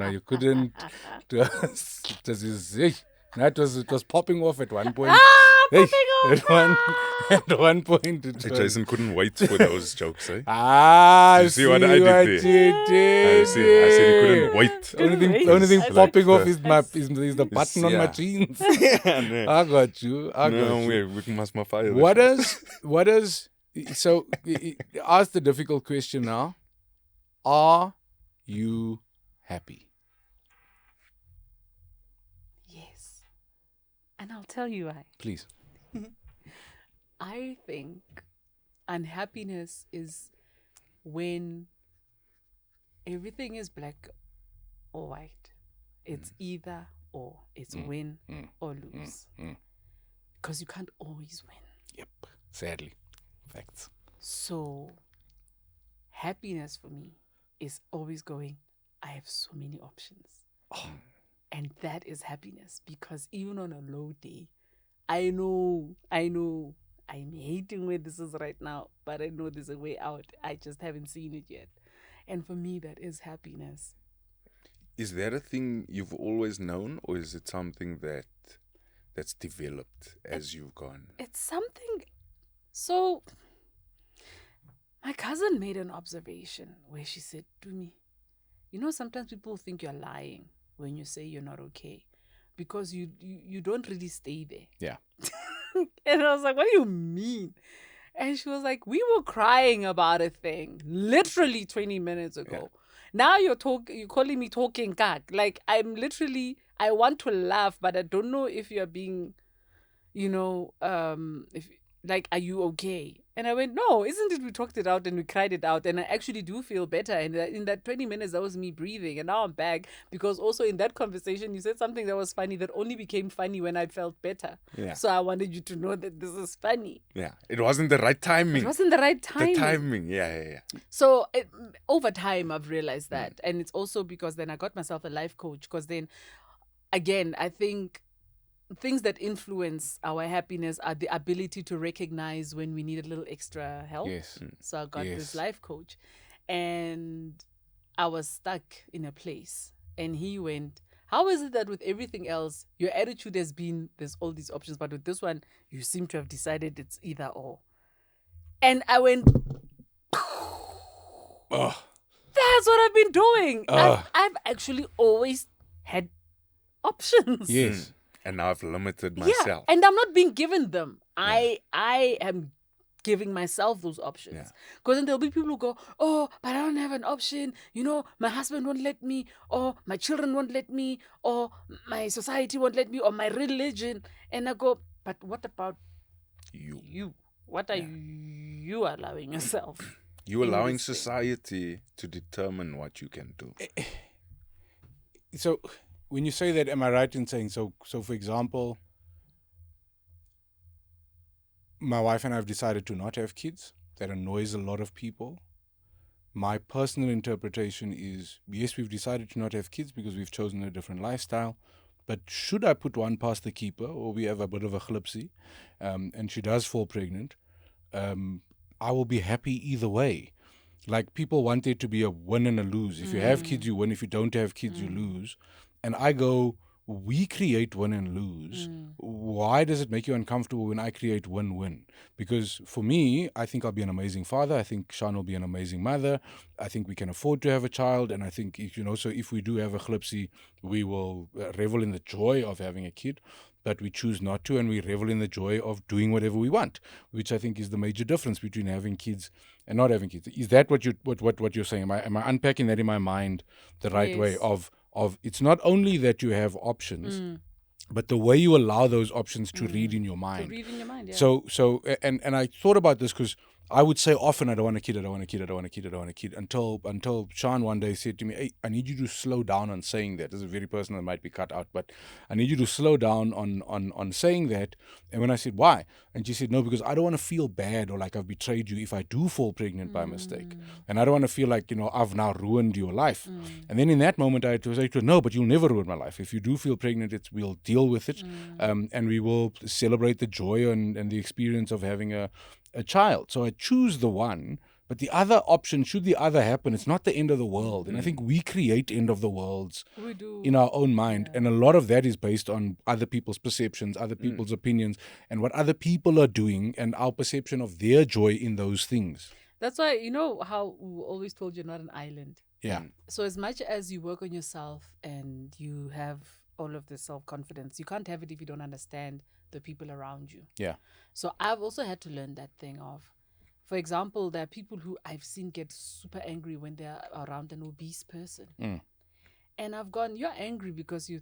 You couldn't. It was popping off at one point. Popping off. At one point, it was. Jason couldn't wait for those jokes, eh? I You see what I did there? you did. I said he couldn't wait. The only thing I popping like off is the button on my jeans. I got you. No, you. we must fire. What does so ask the difficult question now. Are you happy? Yes. And I'll tell you why. Please. I think unhappiness is when everything is black or white. It's either or. It's win or lose. Because you can't always win. Yep. Sadly. Facts. So happiness for me is always going, I have so many options. And that is happiness, because even on a low day, I know I'm hating where this is right now, but I know there's a way out. I just haven't seen it yet. And for me, that is happiness. Is that a thing you've always known, or is it something that's developed as you've gone? It's something. So my cousin made an observation where she said to me, you know, sometimes people think you're lying when you say you're not okay, because you don't really stay there. Yeah. And I was like, what do you mean? And she was like, we were crying about a thing literally 20 minutes ago. Yeah. Now you're calling me talking kak. Like, I want to laugh, but I don't know if you're being, are you okay? And I went, no, isn't it? We talked it out and we cried it out, and I actually do feel better. And in that 20 minutes, that was me breathing. And now I'm back, because also in that conversation, you said something that was funny that only became funny when I felt better. Yeah. So I wanted you to know that this is funny. Yeah. It wasn't the right timing. It wasn't the right timing. The timing. Yeah. So over time, I've realized that. And it's also because then I got myself a life coach, because then, again, I think things that influence our happiness are the ability to recognize when we need a little extra help. Yes. So I got Yes. this life coach, and I was stuck in a place, and he went, how is it that with everything else, your attitude has been, there's all these options, but with this one, you seem to have decided it's either or. And I went, Ugh. that's what I've been doing. Ugh. I've actually always had options. Yes. And now I've limited myself. Yeah, and I'm not being given them. I am giving myself those options. Yeah. Because then there'll be people who go, oh, but I don't have an option. You know, my husband won't let me, or my children won't let me, or my society won't let me, or my religion. And I go, but what about you? What are you allowing yourself? You're in allowing this thing? society to determine what you can do. So when you say that, am I right in saying, so for example, my wife and I have decided to not have kids? That annoys a lot of people. My personal interpretation is, yes, we've decided to not have kids because we've chosen a different lifestyle. But should I put one past the keeper, or we have a bit of a glipsy, and she does fall pregnant, I will be happy either way. Like, people want there to be a win and a lose. If you have kids, you win. If you don't have kids, you lose. And I go, we create win and lose. Why does it make you uncomfortable when I create win-win? Because for me, I think I'll be an amazing father. I think Sean will be an amazing mother. I think we can afford to have a child. And I think, so if we do have a glipsy, we will revel in the joy of having a kid. But we choose not to, and we revel in the joy of doing whatever we want, which I think is the major difference between having kids and not having kids. Is that what you're saying? Am I unpacking that in my mind the right way of it's not only that you have options, but the way you allow those options to read in your mind. To read in your mind, yeah. So and I thought about this because I would say often, I don't want a kid, I don't want a kid, I don't want a kid, I don't want a kid, until Sean one day said to me, hey, I need you to slow down on saying that. This is very personal, it might be cut out, but I need you to slow down on saying that. And when I said, why? And she said, no, because I don't want to feel bad or like I've betrayed you if I do fall pregnant by mistake. And I don't want to feel like, I've now ruined your life. And then in that moment, I had to say to her, no, but you'll never ruin my life. If you do feel pregnant, we'll deal with it. And we will celebrate the joy and the experience of having a child. So I choose the one, but the other option, should the other happen, it's not the end of the world. And I think we create end of the worlds We do. in our own mind. And a lot of that is based on other people's perceptions, other people's opinions, and what other people are doing and our perception of their joy in those things. That's why, you know how we always told you're not an island. Yeah. So as much as you work on yourself and you have all of this self-confidence, you can't have it if you don't understand the people around you. Yeah. So I've also had to learn that thing of, for example, there are people who I've seen get super angry when they're around an obese person. And I've gone, you're angry because you're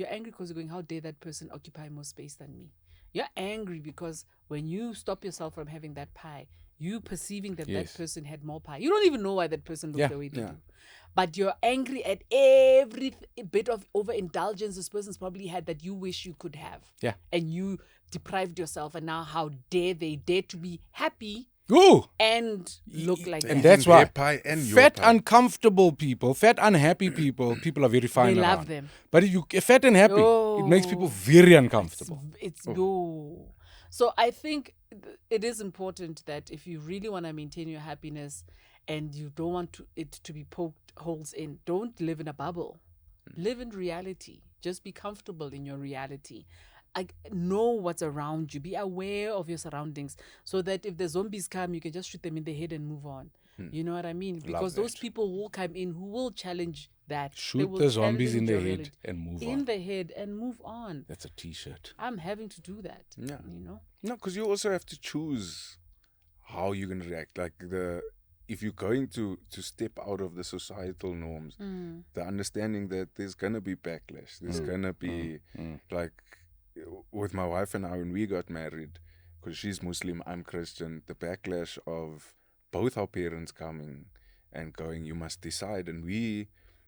angry because you're going, how dare that person occupy more space than me? You're angry because when you stop yourself from having that pie, you perceiving that Yes. that person had more pie. You don't even know why that person looked Yeah, the way they yeah. do. But you're angry at every bit of overindulgence this person's probably had that you wish you could have. Yeah. And you deprived yourself, and now how dare they dare to be happy Ooh! and look like And that. that's Their why pie and your fat, pie. uncomfortable people, fat, unhappy people are very fine They love around. them. But if you fat and happy, it makes people Oh. very uncomfortable. It's no. So I think it is important that if you really want to maintain your happiness and you don't want it to be poked holes in, don't live in a bubble. Live in reality. Just be comfortable in your reality. Know what's around you. Be aware of your surroundings so that if the zombies come, you can just shoot them in the head and move on. You know what I mean? Because those that. people will come in who will challenge that. They Shoot will the zombies in challenge the your head reality. and move In on. the head and move on. That's a t-shirt. I'm having to do that. Yeah. You know? No, because you also have to choose how you're going to react. Like if you're going to step out of the societal norms, the understanding that there's going to be backlash. There's going to be like with my wife and I, when we got married, because she's Muslim, I'm Christian, the backlash of both our parents coming and going, you must decide. And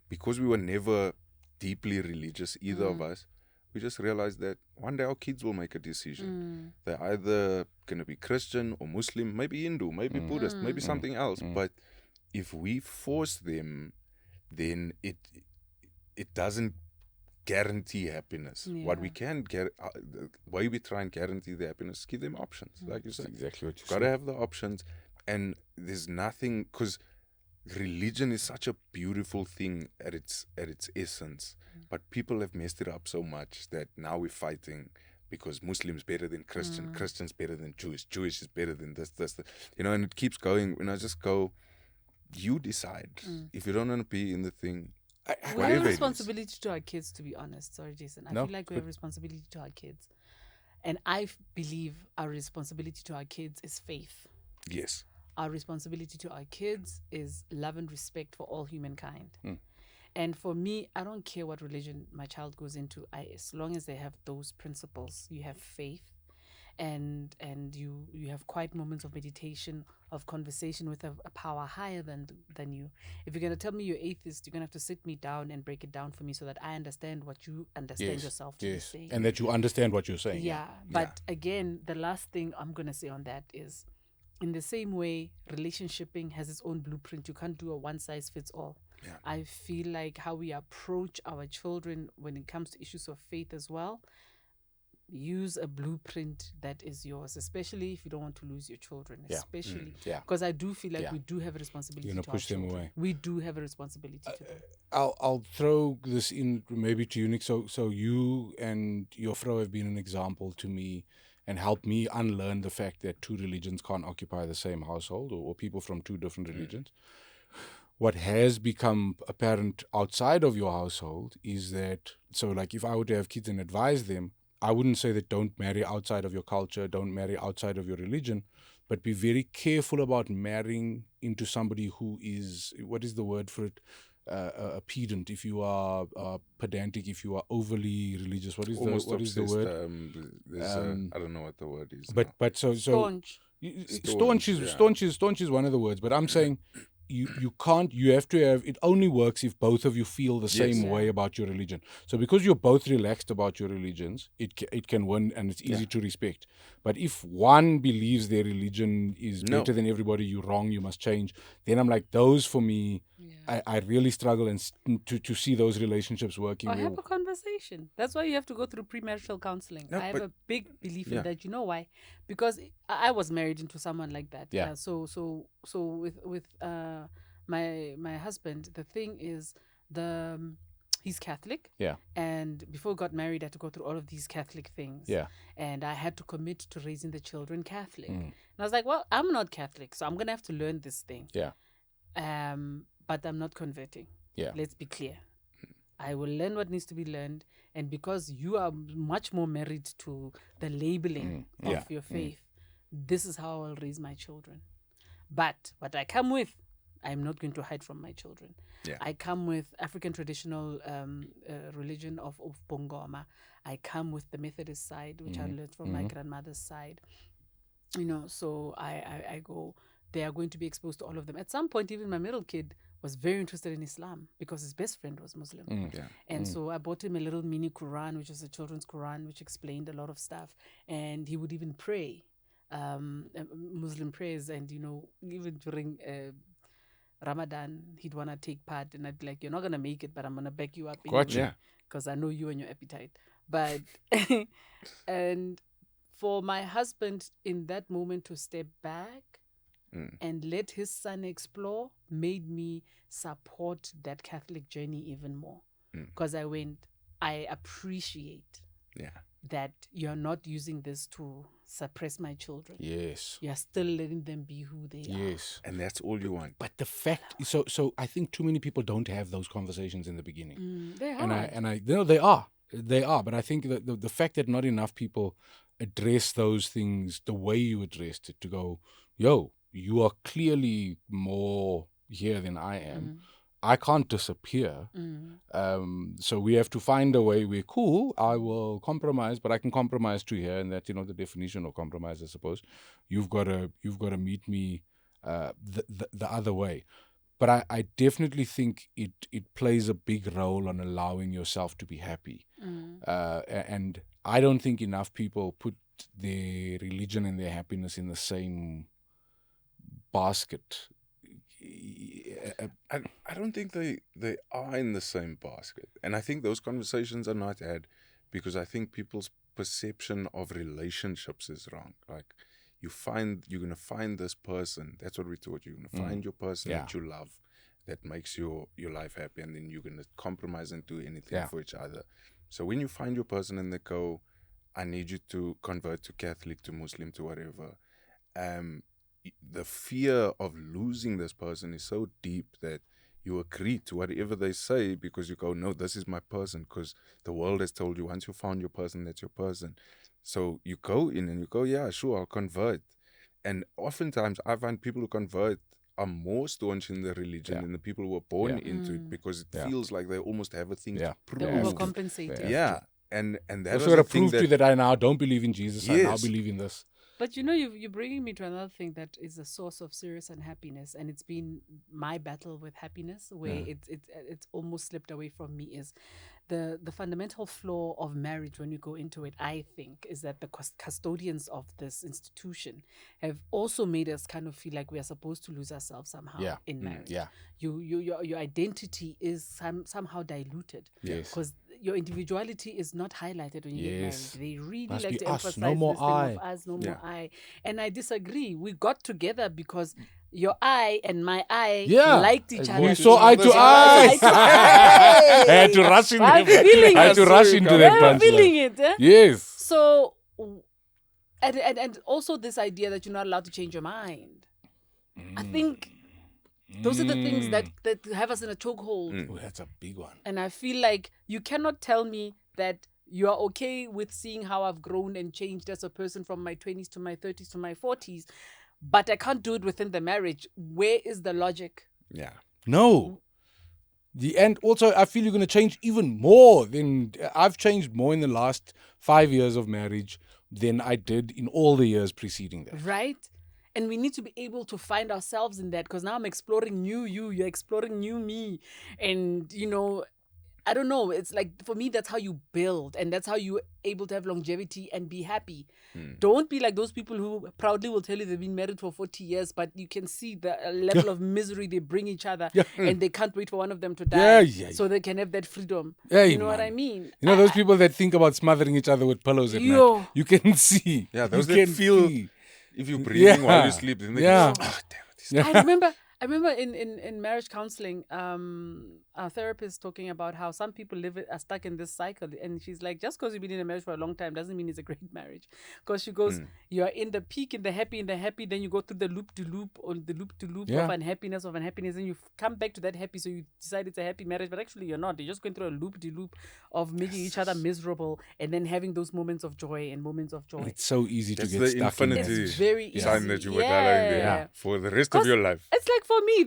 because we were never deeply religious, either of us, we just realized that one day our kids will make a decision. They're either going to be Christian or Muslim, maybe Hindu, maybe Buddhist, maybe something else. But if we force them, then it doesn't guarantee happiness. What we can get, the way we try and guarantee the happiness, give them options. Like you said, Exactly what you got to have the options. And there's nothing, because religion is such a beautiful thing at its essence, but people have messed it up so much that now we're fighting because Muslims better than Christian, Christians better than Jewish is better than this, and it keeps going. And I just go, you decide. If you don't want to be in the thing, We have whatever a it is. responsibility to our kids, to be honest. Sorry, Jason. I No, feel like we have a responsibility to our kids. And I believe our responsibility to our kids is faith. Yes. Our responsibility to our kids is love and respect for all humankind. And for me, I don't care what religion my child goes into. As long as they have those principles, you have faith, and you have quiet moments of meditation, of conversation with a power higher than you. If you're going to tell me you're atheist, you're going to have to sit me down and break it down for me so that I understand what you understand yourself to be saying. And that you understand what you're saying. Yeah. But again, the last thing I'm going to say on that is, in the same way, relationshiping has its own blueprint. You can't do a one-size-fits-all. Yeah. I feel like how we approach our children when it comes to issues of faith as well, use a blueprint that is yours, especially if you don't want to lose your children, especially because I do feel like we do have a responsibility You're gonna to push our them children. away. We do have a responsibility to them. I'll throw this in maybe to you, Nick. So you and your fro have been an example to me and helped me unlearn the fact that two religions can't occupy the same household, or people from two different religions. What has become apparent outside of your household is that, so like if I were to have kids and advise them, I wouldn't say that don't marry outside of your culture, don't marry outside of your religion, but be very careful about marrying into somebody who is, what is the word for it? A pedant. If you are pedantic, if you are overly religious, what is the word? I don't know what the word is. But so Staunch. Staunch is one of the words. But I'm saying you can't. You have to have. It only works if both of you feel the same way about your religion. So because you're both relaxed about your religions, it can win and it's easy to respect. But if one believes their religion is better than everybody, you're wrong. You must change. Then I'm like, those for me. I really struggle to see those relationships working. Or have a conversation. That's why you have to go through premarital counseling. I have a big belief in that. You know why? Because I was married into someone like that. Yeah. So with my husband, the thing is he's Catholic. Yeah. And before we got married, I had to go through all of these Catholic things. Yeah. And I had to commit to raising the children Catholic. And I was like, well, I'm not Catholic, so I'm gonna have to learn this thing. Yeah. But I'm not converting. Yeah. Let's be clear. I will learn what needs to be learned. And because you are much more married to the labeling of your faith, this is how I'll raise my children. But what I come with, I'm not going to hide from my children. Yeah. I come with African traditional religion of Bongoma. I come with the Methodist side, which I learned from my grandmother's side. So I go, they are going to be exposed to all of them. At some point, even my middle kid was very interested in Islam because his best friend was Muslim. And so I bought him a little mini Quran, which is a children's Quran, which explained a lot of stuff. And he would even pray Muslim prayers. And, even during Ramadan, he'd want to take part. And I'd be like, you're not going to make it, but I'm going to back you up. Gotcha. Because I know you and your appetite. But, and for my husband in that moment to step back and let his son explore made me support that Catholic journey even more. Because I appreciate that you're not using this to suppress my children. Yes. You're still letting them be who they are. Yes. And that's all you want. But the fact, so I think too many people don't have those conversations in the beginning. They are. And I they are. They are. But I think that the fact that not enough people address those things the way you addressed it, to go, yo, you are clearly more here than I am. I can't disappear. So we have to find a way. We're cool. I will compromise, but I can compromise to here, and that, the definition of compromise, I suppose. You've got to meet me the other way. But I definitely think it plays a big role on allowing yourself to be happy. And I don't think enough people put their religion and their happiness in the same basket. I don't think they are in the same basket. And I think those conversations are not had because I think people's perception of relationships is wrong. Like, you're going to find this person. That's what we taught you. You're going to find your person that you love, that makes your life happy, and then you're going to compromise and do anything for each other. So when you find your person and they go, I need you to convert to Catholic, to Muslim, to whatever, the fear of losing this person is so deep that you agree to whatever they say because you go, no, this is my person, because the world has told you once you found your person, that's your person. So you go in and you go, yeah, sure, I'll convert. And oftentimes I find people who convert are more staunch in their religion than the people who were born into it, because it feels like they almost have a thing to prove. They're overcompensating. Yeah. And that I've was got to the thing prove to you that I now don't believe in Jesus. I now believe in this. But you're bringing me to another thing that is a source of serious unhappiness, and it's been my battle with happiness, where it's almost slipped away from me, is the fundamental flaw of marriage when you go into it, I think, is that the custodians of this institution have also made us kind of feel like we are supposed to lose ourselves somehow in marriage. Your identity is somehow diluted. Yes. Because your individuality is not highlighted when you get married. They really Must like be to us, emphasize no more this thing I. of us, no more I. And I disagree. We got together because your I and my I liked each other. We saw eye to eye. I had to rush in I'm feeling I had to it. rush into that I'm punchline. feeling it. Yes. So, and also this idea that you're not allowed to change your mind. I think those are the things that have us in a chokehold. Oh, that's a big one. And I feel like you cannot tell me that you are okay with seeing how I've grown and changed as a person from my 20s to my 30s to my 40s, but I can't do it within the marriage. Where is the logic? Yeah. No. And also, I feel you're going to change even more I've changed more in the last 5 years of marriage than I did in all the years preceding that. Right? And we need to be able to find ourselves in that, because now I'm exploring new you, you're exploring new me. And, I don't know. It's like, for me, that's how you build, and that's how you're able to have longevity and be happy. Don't be like those people who proudly will tell you they've been married for 40 years, but you can see the level of misery they bring each other, and they can't wait for one of them to die so they can have that freedom. You know what I mean? Those people that think about smothering each other with pillows at night. You can see. Yeah, those you that can feel... see. If you're breathing while you sleep, then they go, oh, damn it. I remember in marriage counseling, a therapist talking about how some people are stuck in this cycle, and she's like, just because you've been in a marriage for a long time doesn't mean it's a great marriage. Because she goes, you're in the peak, in the happy, then you go through the loop to loop Yeah. of unhappiness, and you come back to that happy, so you decide it's a happy marriage, but actually you're not. You're just going through a loop to loop of making each other miserable, and then having those moments of joy and moments of joy. It's so easy That's to get the stuck in infinity that. It's very easy. sign that you were dialing there Yeah. for the rest of your life. It's like for me,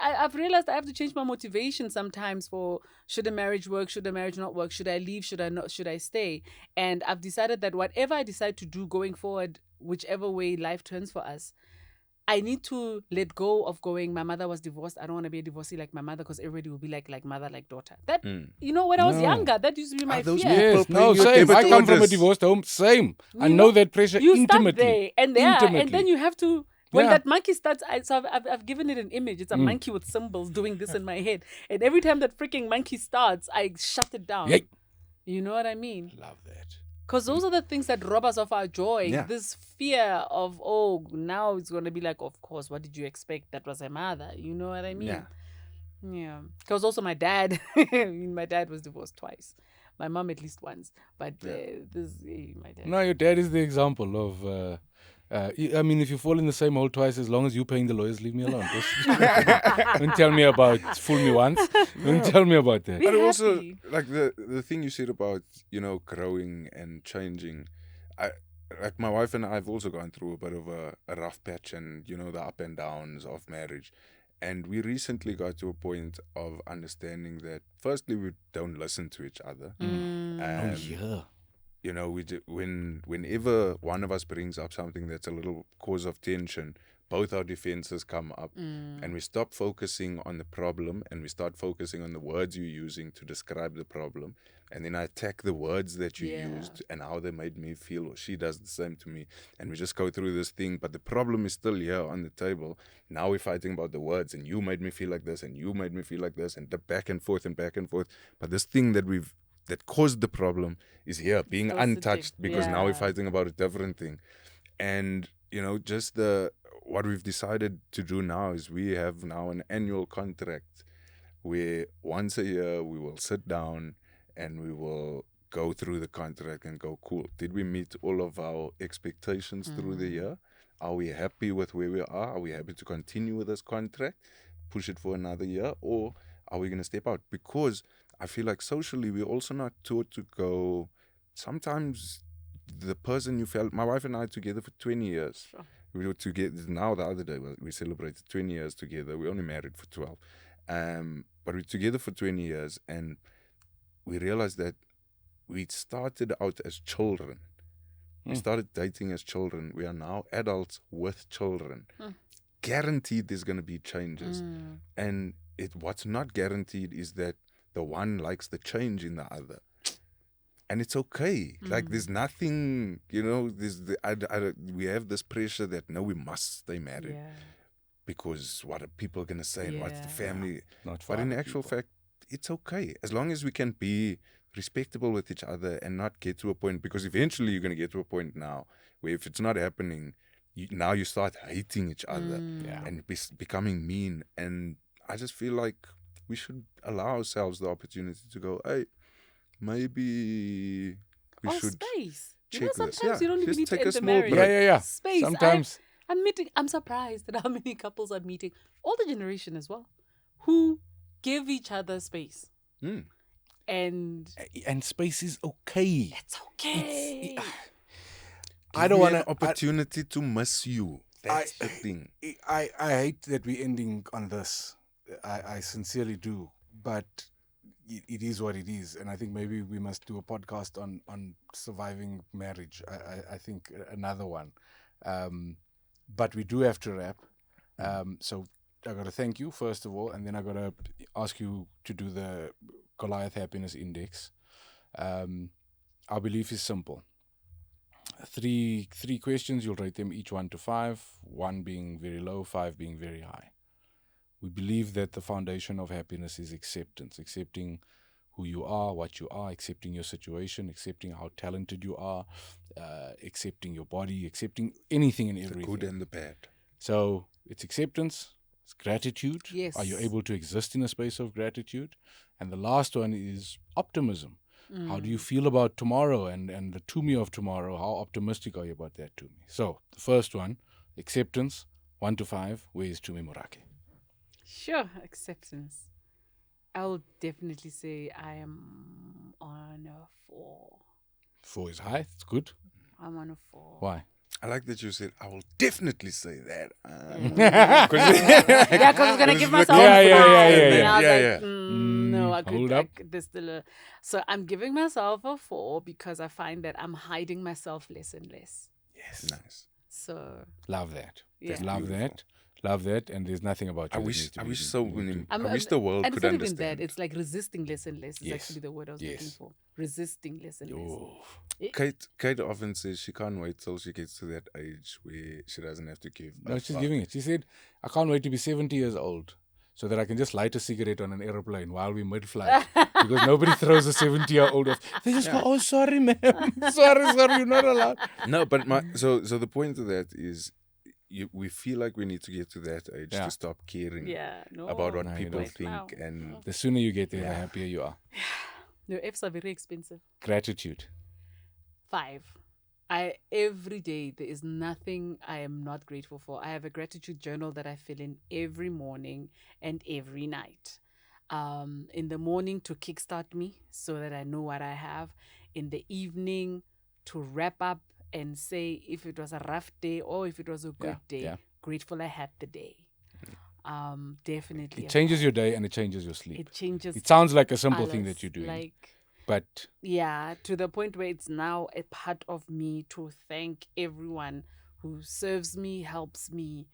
I've realized I have to change my motivation sometimes for should a marriage work, should a marriage not work, should I leave, should I not, should I stay? And I've decided that whatever I decide to do going forward, whichever way life turns for us, I need to let go of going, my mother was divorced, I don't want to be a divorcee like my mother, because everybody will be like mother, like daughter. That, you know, when I was No. younger, that used to be my those fear. people Yes, paying no, your same. debit I come from a orders? divorced home. Same. I You know know, that pressure You intimately. start there, and and Intimately. then you have to. When Yeah. that monkey starts, I've given it an image. It's a monkey with symbols doing this in my head, and every time that freaking monkey starts, I shut it down. Yay. You know what I mean? Love that. Because those are the things that rob us of our joy. Yeah. This fear of, oh, now it's going to be like, of course, what did you expect? That was a mother. You know what I mean? Yeah. Yeah. Because also my dad, my dad was divorced twice. My mom at least once. But my dad. No, your dad is the example of. I mean, if you fall in the same hole twice, as long as you're paying the lawyers, leave me alone. Don't tell me about fool me once. Don't tell me about that. Be But also, happy. like the thing you said about, growing and changing, like my wife and I have also gone through a bit of a rough patch, and the up and downs of marriage. And we recently got to a point of understanding that firstly we don't listen to each other. Oh, yeah. Whenever one of us brings up something that's a little cause of tension, both our defenses come up, and we stop focusing on the problem and we start focusing on the words you're using to describe the problem. And then I attack the words that you used and how they made me feel, or she does the same to me. And we just go through this thing, but the problem is still here on the table. Now we're fighting about the words, and you made me feel like this, and you made me feel like this, and the back and forth and back and forth. But this thing that caused the problem is here, being Still untouched, sitting. because now we're Yeah. fighting about a different thing. And, just what we've decided to do now is we have now an annual contract where once a year we will sit down and we will go through the contract and go, cool, did we meet all of our expectations through the year? Are we happy with where we are? Are we happy to continue with this contract, push it for another year, or are we going to step out? Because I feel like socially we're also not taught to go. Sometimes the person you felt, my wife and I together for 20 years. Sure. We were together now. The other day we celebrated 20 years together. We only married for 12, but we're together for 20 years, and we realized that we started out as children. We started dating as children. We are now adults with children. Guaranteed there's going to be changes. And what's not guaranteed is that the one likes the change in the other. And it's okay. Like, there's nothing, we have this pressure that, no, we must stay married. Yeah. Because what are people going to say, and what's the Yeah. family? Not for But in other actual people. fact, it's okay. As long as we can be respectable with each other and not get to a point, because eventually you're going to get to a point now where if it's not happening, now you start hating each other Yeah. and becoming mean. And I just feel like we should allow ourselves the opportunity to go, hey, maybe we should space. check Sometimes this. Yeah, you don't even just need to take a end the small marriage. break. Yeah. Space. Sometimes. I'm surprised at how many couples I'm meeting, older generation as well, who give each other space. Mm. And space is okay. it's okay. I don't Give me want an to. opportunity to miss you. That's the thing. I hate that we're ending on this. I sincerely do, but it is what it is, and I think maybe we must do a podcast on surviving marriage. I think another one, but we do have to wrap. So I got to thank you first of all, and then I got to ask you to do the Goliath Happiness Index. Our belief is simple. Three questions. You'll rate them each 1 to 5. 1 being very low, 5 being very high. We believe that the foundation of happiness is acceptance, accepting who you are, what you are, accepting your situation, accepting how talented you are, accepting your body, accepting anything and The everything. good and the bad. So it's acceptance, It's gratitude. Yes. Are you able to exist in a space of gratitude? And the last one is optimism. How do you feel about tomorrow and the Tumi of tomorrow? How optimistic are you about that Tumi? So, the first one, acceptance, 1 to 5. Where is Tumi Morake? Sure, acceptance. I'll definitely say I am on a 4. 4 is high. It's good. I'm on a 4. Why? I like that you said, I will definitely say that. Yeah, because I was gonna give myself Yeah, a yeah, 5. yeah, yeah, And yeah. I was Yeah, like, yeah. no, I Hold could. up. There's still a. So I'm giving myself a 4 because I find that I'm hiding myself less and less. Yes. Nice. So Love that. Yeah. Love that. Love that. And there's nothing about you. I that wish needs to I be- wish so need to- I wish the world and could it's not even understand. that. It's like resisting less and less is Yes. actually the word I was looking Yes. for. Resisting less and less. Oh. Kate often says she can't wait till she gets to that age where she doesn't have to give. No, a she's fuck. giving it. She said, I can't wait to be 70 years old so that I can just light a cigarette on an aeroplane while we're mid-flight. Because nobody throws a 70-year-old off. They just go, oh, sorry, ma'am. sorry, you're not allowed. No, but so the point of that is we feel like we need to get to that age Yeah. to stop caring Yeah, no. about what No, you people don't. think Wow. and The sooner you get there, the Yeah. happier you are. No, F's are very expensive. Gratitude. 5. Every day there is nothing I am not grateful for. I have a gratitude journal that I fill in every morning and every night. In the morning to kickstart me so that I know what I have. In the evening to wrap up and say if it was a rough day or if it was a good day. yeah. Grateful I had the day. Definitely. It a changes 5. your day and it changes your sleep. It changes. It sounds like a simple thing alles, that you're doing. Like. But Yeah, to the point where it's now a part of me to thank everyone who serves me, helps me,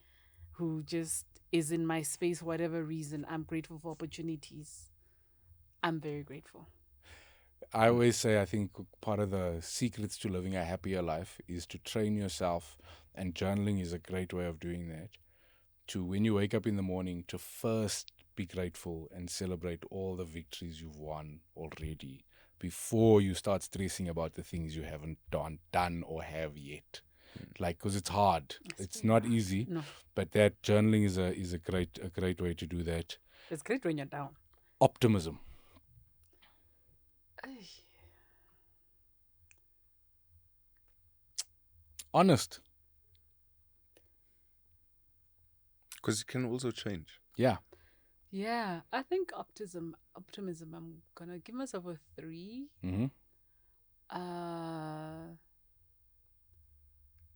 who just is in my space, whatever reason. I'm grateful for opportunities. I'm very grateful. I always say, I think part of the secrets to living a happier life is to train yourself, and journaling is a great way of doing that. To when you wake up in the morning, to first be grateful and celebrate all the victories you've won already before you start stressing about the things you haven't done or have yet. Like, because it's hard, it's not easy. No, But that journaling is a great way to do that. it's great when you're down. Optimism. Honest. because it can also change. Yeah. Yeah, I think optimism. I'm gonna give myself a 3. Mm-hmm.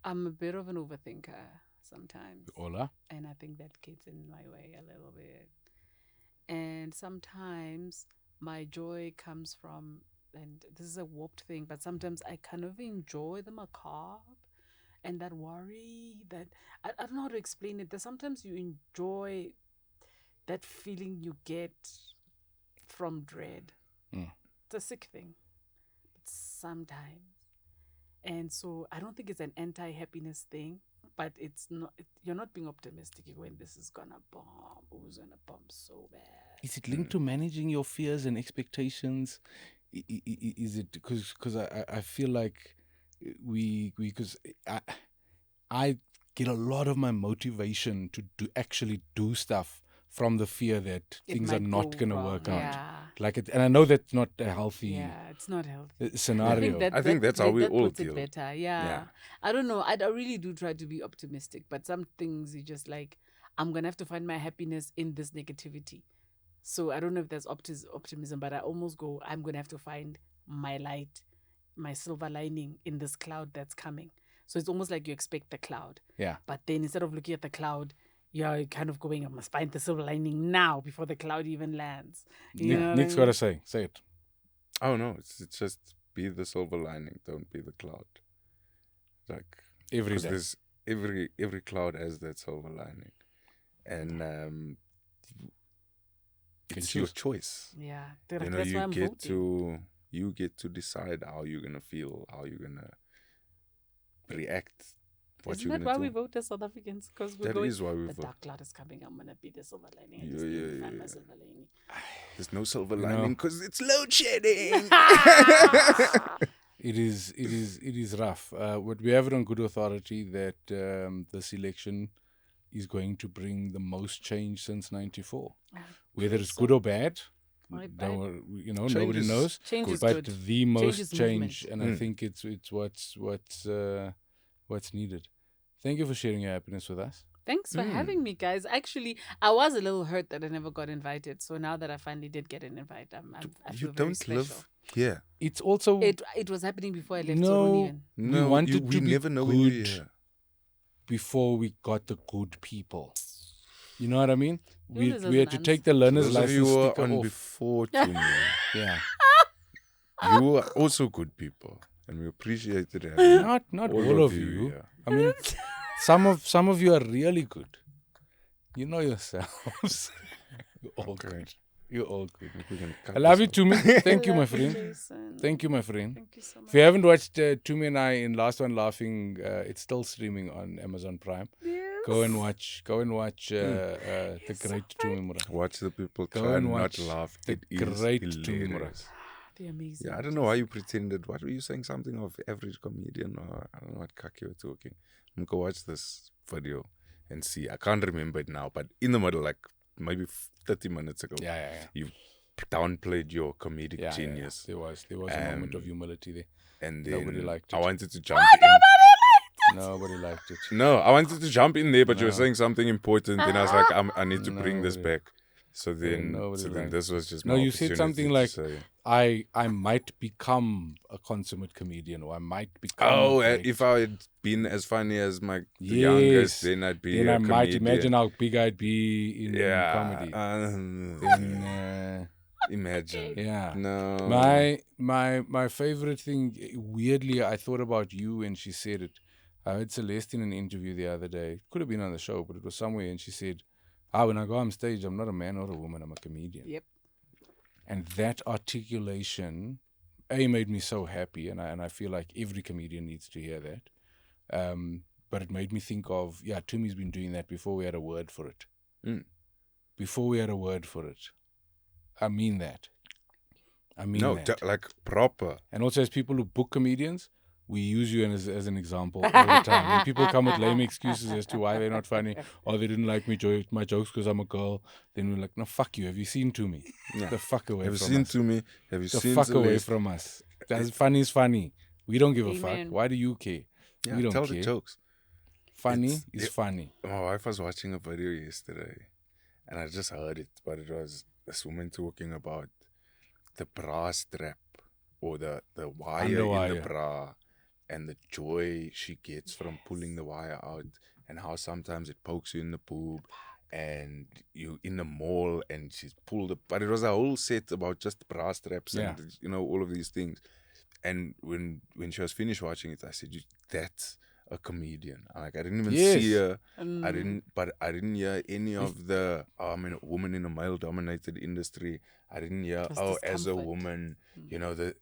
I'm a bit of an overthinker sometimes. Ola. And I think that gets in my way a little bit. And sometimes my joy comes from, and this is a warped thing, but sometimes I kind of enjoy the macabre and that worry that I don't know how to explain it. That sometimes you enjoy that feeling you get from dread. Mm. It's a sick thing. But sometimes. And so I don't think it's an anti-happiness thing, but it's not. You're not being optimistic when this is gonna bomb. Who's gonna bomb so bad? Is it linked to managing your fears and expectations? Is it because I feel like because I get a lot of my motivation to actually do stuff from the fear that It things are might not go going to wrong. work out. Yeah. Like it, and I know that's not a healthy Yeah, it's not healthy. scenario. I think that's how we all puts it feel. better. Yeah. Yeah. I don't know. I really do try to be optimistic, but some things you just like, I'm going to have to find my happiness in this negativity. So I don't know if there's optimism, but I almost go, I'm going to have to find my light, my silver lining in this cloud that's coming. So it's almost like you expect the cloud. Yeah. But then instead of looking at the cloud, you're kind of going, I must find the silver lining now before the cloud even lands. You know what I Nick's mean? got to say it. Oh no, it's just be the silver lining, don't be the cloud. Like Every 'cause day. there's every cloud has that silver lining, and it's your choice. Yeah. You know, That's why I'm voting. you get to decide how you're gonna feel, how you're gonna react, what Isn't you're that gonna why do. we vote as South Africans? Because we're That going, is why we the vote. dark cloud is coming. I'm going to be the silver lining. I Yeah, just need to yeah, find my yeah. silver lining. There's no silver You know- lining because it's load shedding. It is rough. But we have it on good authority that this election is going to bring the most change since '94. I Whether think it's so. good or bad, Right, nobody is- knows. Change is But good. the most is change, movement. and I think it's what's needed. Thank you for sharing your happiness with us. Thanks for having me, guys. Actually, I was a little hurt that I never got invited. So now that I finally did get an invite, I feel You very don't special. live here. It's also It was happening before I left. So no. don't even. We No, wanted we to be never know when we're good here. before we got the good people. You know what I mean? We Jonas had to doesn't take the learner's Those of you license who were sticker on off. before Tumi, Yeah, you are also good people, and we appreciated having you. not all of you. here. I mean, some of you are really good. You know yourselves. You're all good. You're all good. We can cut I love you, this out. Tumi. Thank you, my Love friend. Jason. Thank you, my friend. Thank you so much. If you haven't watched Tumi and I in Last One Laughing, it's still streaming on Amazon Prime. Yes. Go and watch the great Tumi Morake. Watch the people Go try and and not watch laugh. the It is great Tumi hilarious. They're amazing. Yeah, I don't know why you pretended. What were you saying? Something of average comedian, or I don't know what cuck you were talking. I'm gonna go watch this video and see. I can't remember it now, but in the middle, like maybe 30 minutes ago, Yeah. you downplayed your comedic Yeah, genius. There was a moment of humility there. And then Nobody liked I it. wanted to jump in. Nobody liked it. No, I wanted to jump in there, but you were No. saying something important, and I was like, I need to bring this Nobody- back. So then, nobody liked this was just No, my you said something opportunity like, to say, I might become a consummate comedian, or I might become. oh, a great- if I had been as funny as the Yes. youngest, then I'd be then a I might comedian. imagine how big I'd be in Yeah, comedy. Then, imagine. Yeah. No. My favorite thing, weirdly, I thought about you when she said it. I heard Celeste in an interview the other day. Could have been on the show, but it was somewhere, and she said, when I go on stage, I'm not a man or a woman, I'm a comedian. Yep. And that articulation, made me so happy, and I feel like every comedian needs to hear that. But it made me think of, Tumi's been doing that before we had a word for it. Before we had a word for it. I mean that. that. Like proper. And also, as people who book comedians, we use you as an example all the time. When people come with lame excuses as to why they're not funny, or they didn't like my jokes because I'm a girl, then we're like, no, fuck you. Have you seen Tumi? Yeah. The fuck away Have you from seen us. Tumi? Have you The seen fuck away Celeste? from us. That's funny is funny. We don't give a fuck. Amen. Why do you care? Yeah, we don't tell care. the jokes. Funny is funny. My wife was watching a video yesterday, and I just heard it, but it was this woman talking about the bra strap, or the wire in Underwire. the bra, and the joy she gets from pulling the wire out, and how sometimes it pokes you in the boob, and you in the mall, and she's pulled it. But it was a whole set about just bra straps and all of these things. And when she was finished watching it, I said, "That's a comedian." I didn't even see her. I didn't hear any of the a woman in a male-dominated industry. I didn't hear as a discomfort. woman,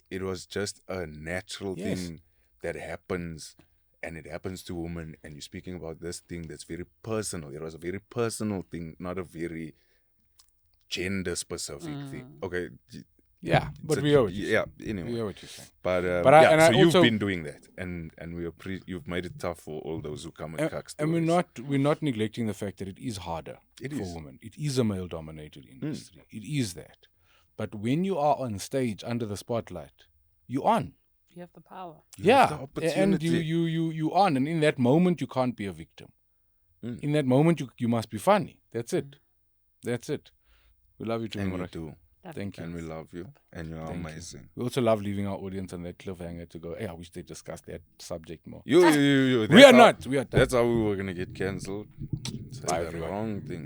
it was just a natural thing that happens, and it happens to women. And you're speaking about this thing that's very personal. It was a very personal thing, not a very gender-specific thing. Okay. Yeah, but we hear what you're saying. Yeah, anyway. We hear what you're saying. But I you've also- been doing that, and you've made it tough for all those who come and cuck And stories. we're not neglecting the fact that it is harder It for is. women. It is a male-dominated industry. It is that. But when you are on stage under the spotlight, you're on. You have the power. You have the And opportunity. you on, and in that moment you can't be a victim. In that moment you must be funny. That's it. That's it. We love you too, And we Morake. do, Thank you. and we love you, and you're Thank you. amazing. We also love leaving our audience on that cliffhanger to go, hey, I wish they discussed that subject more. You. We are That's how- not. We are done. That's how we were gonna get cancelled. Bye, Said the everyone. wrong thing.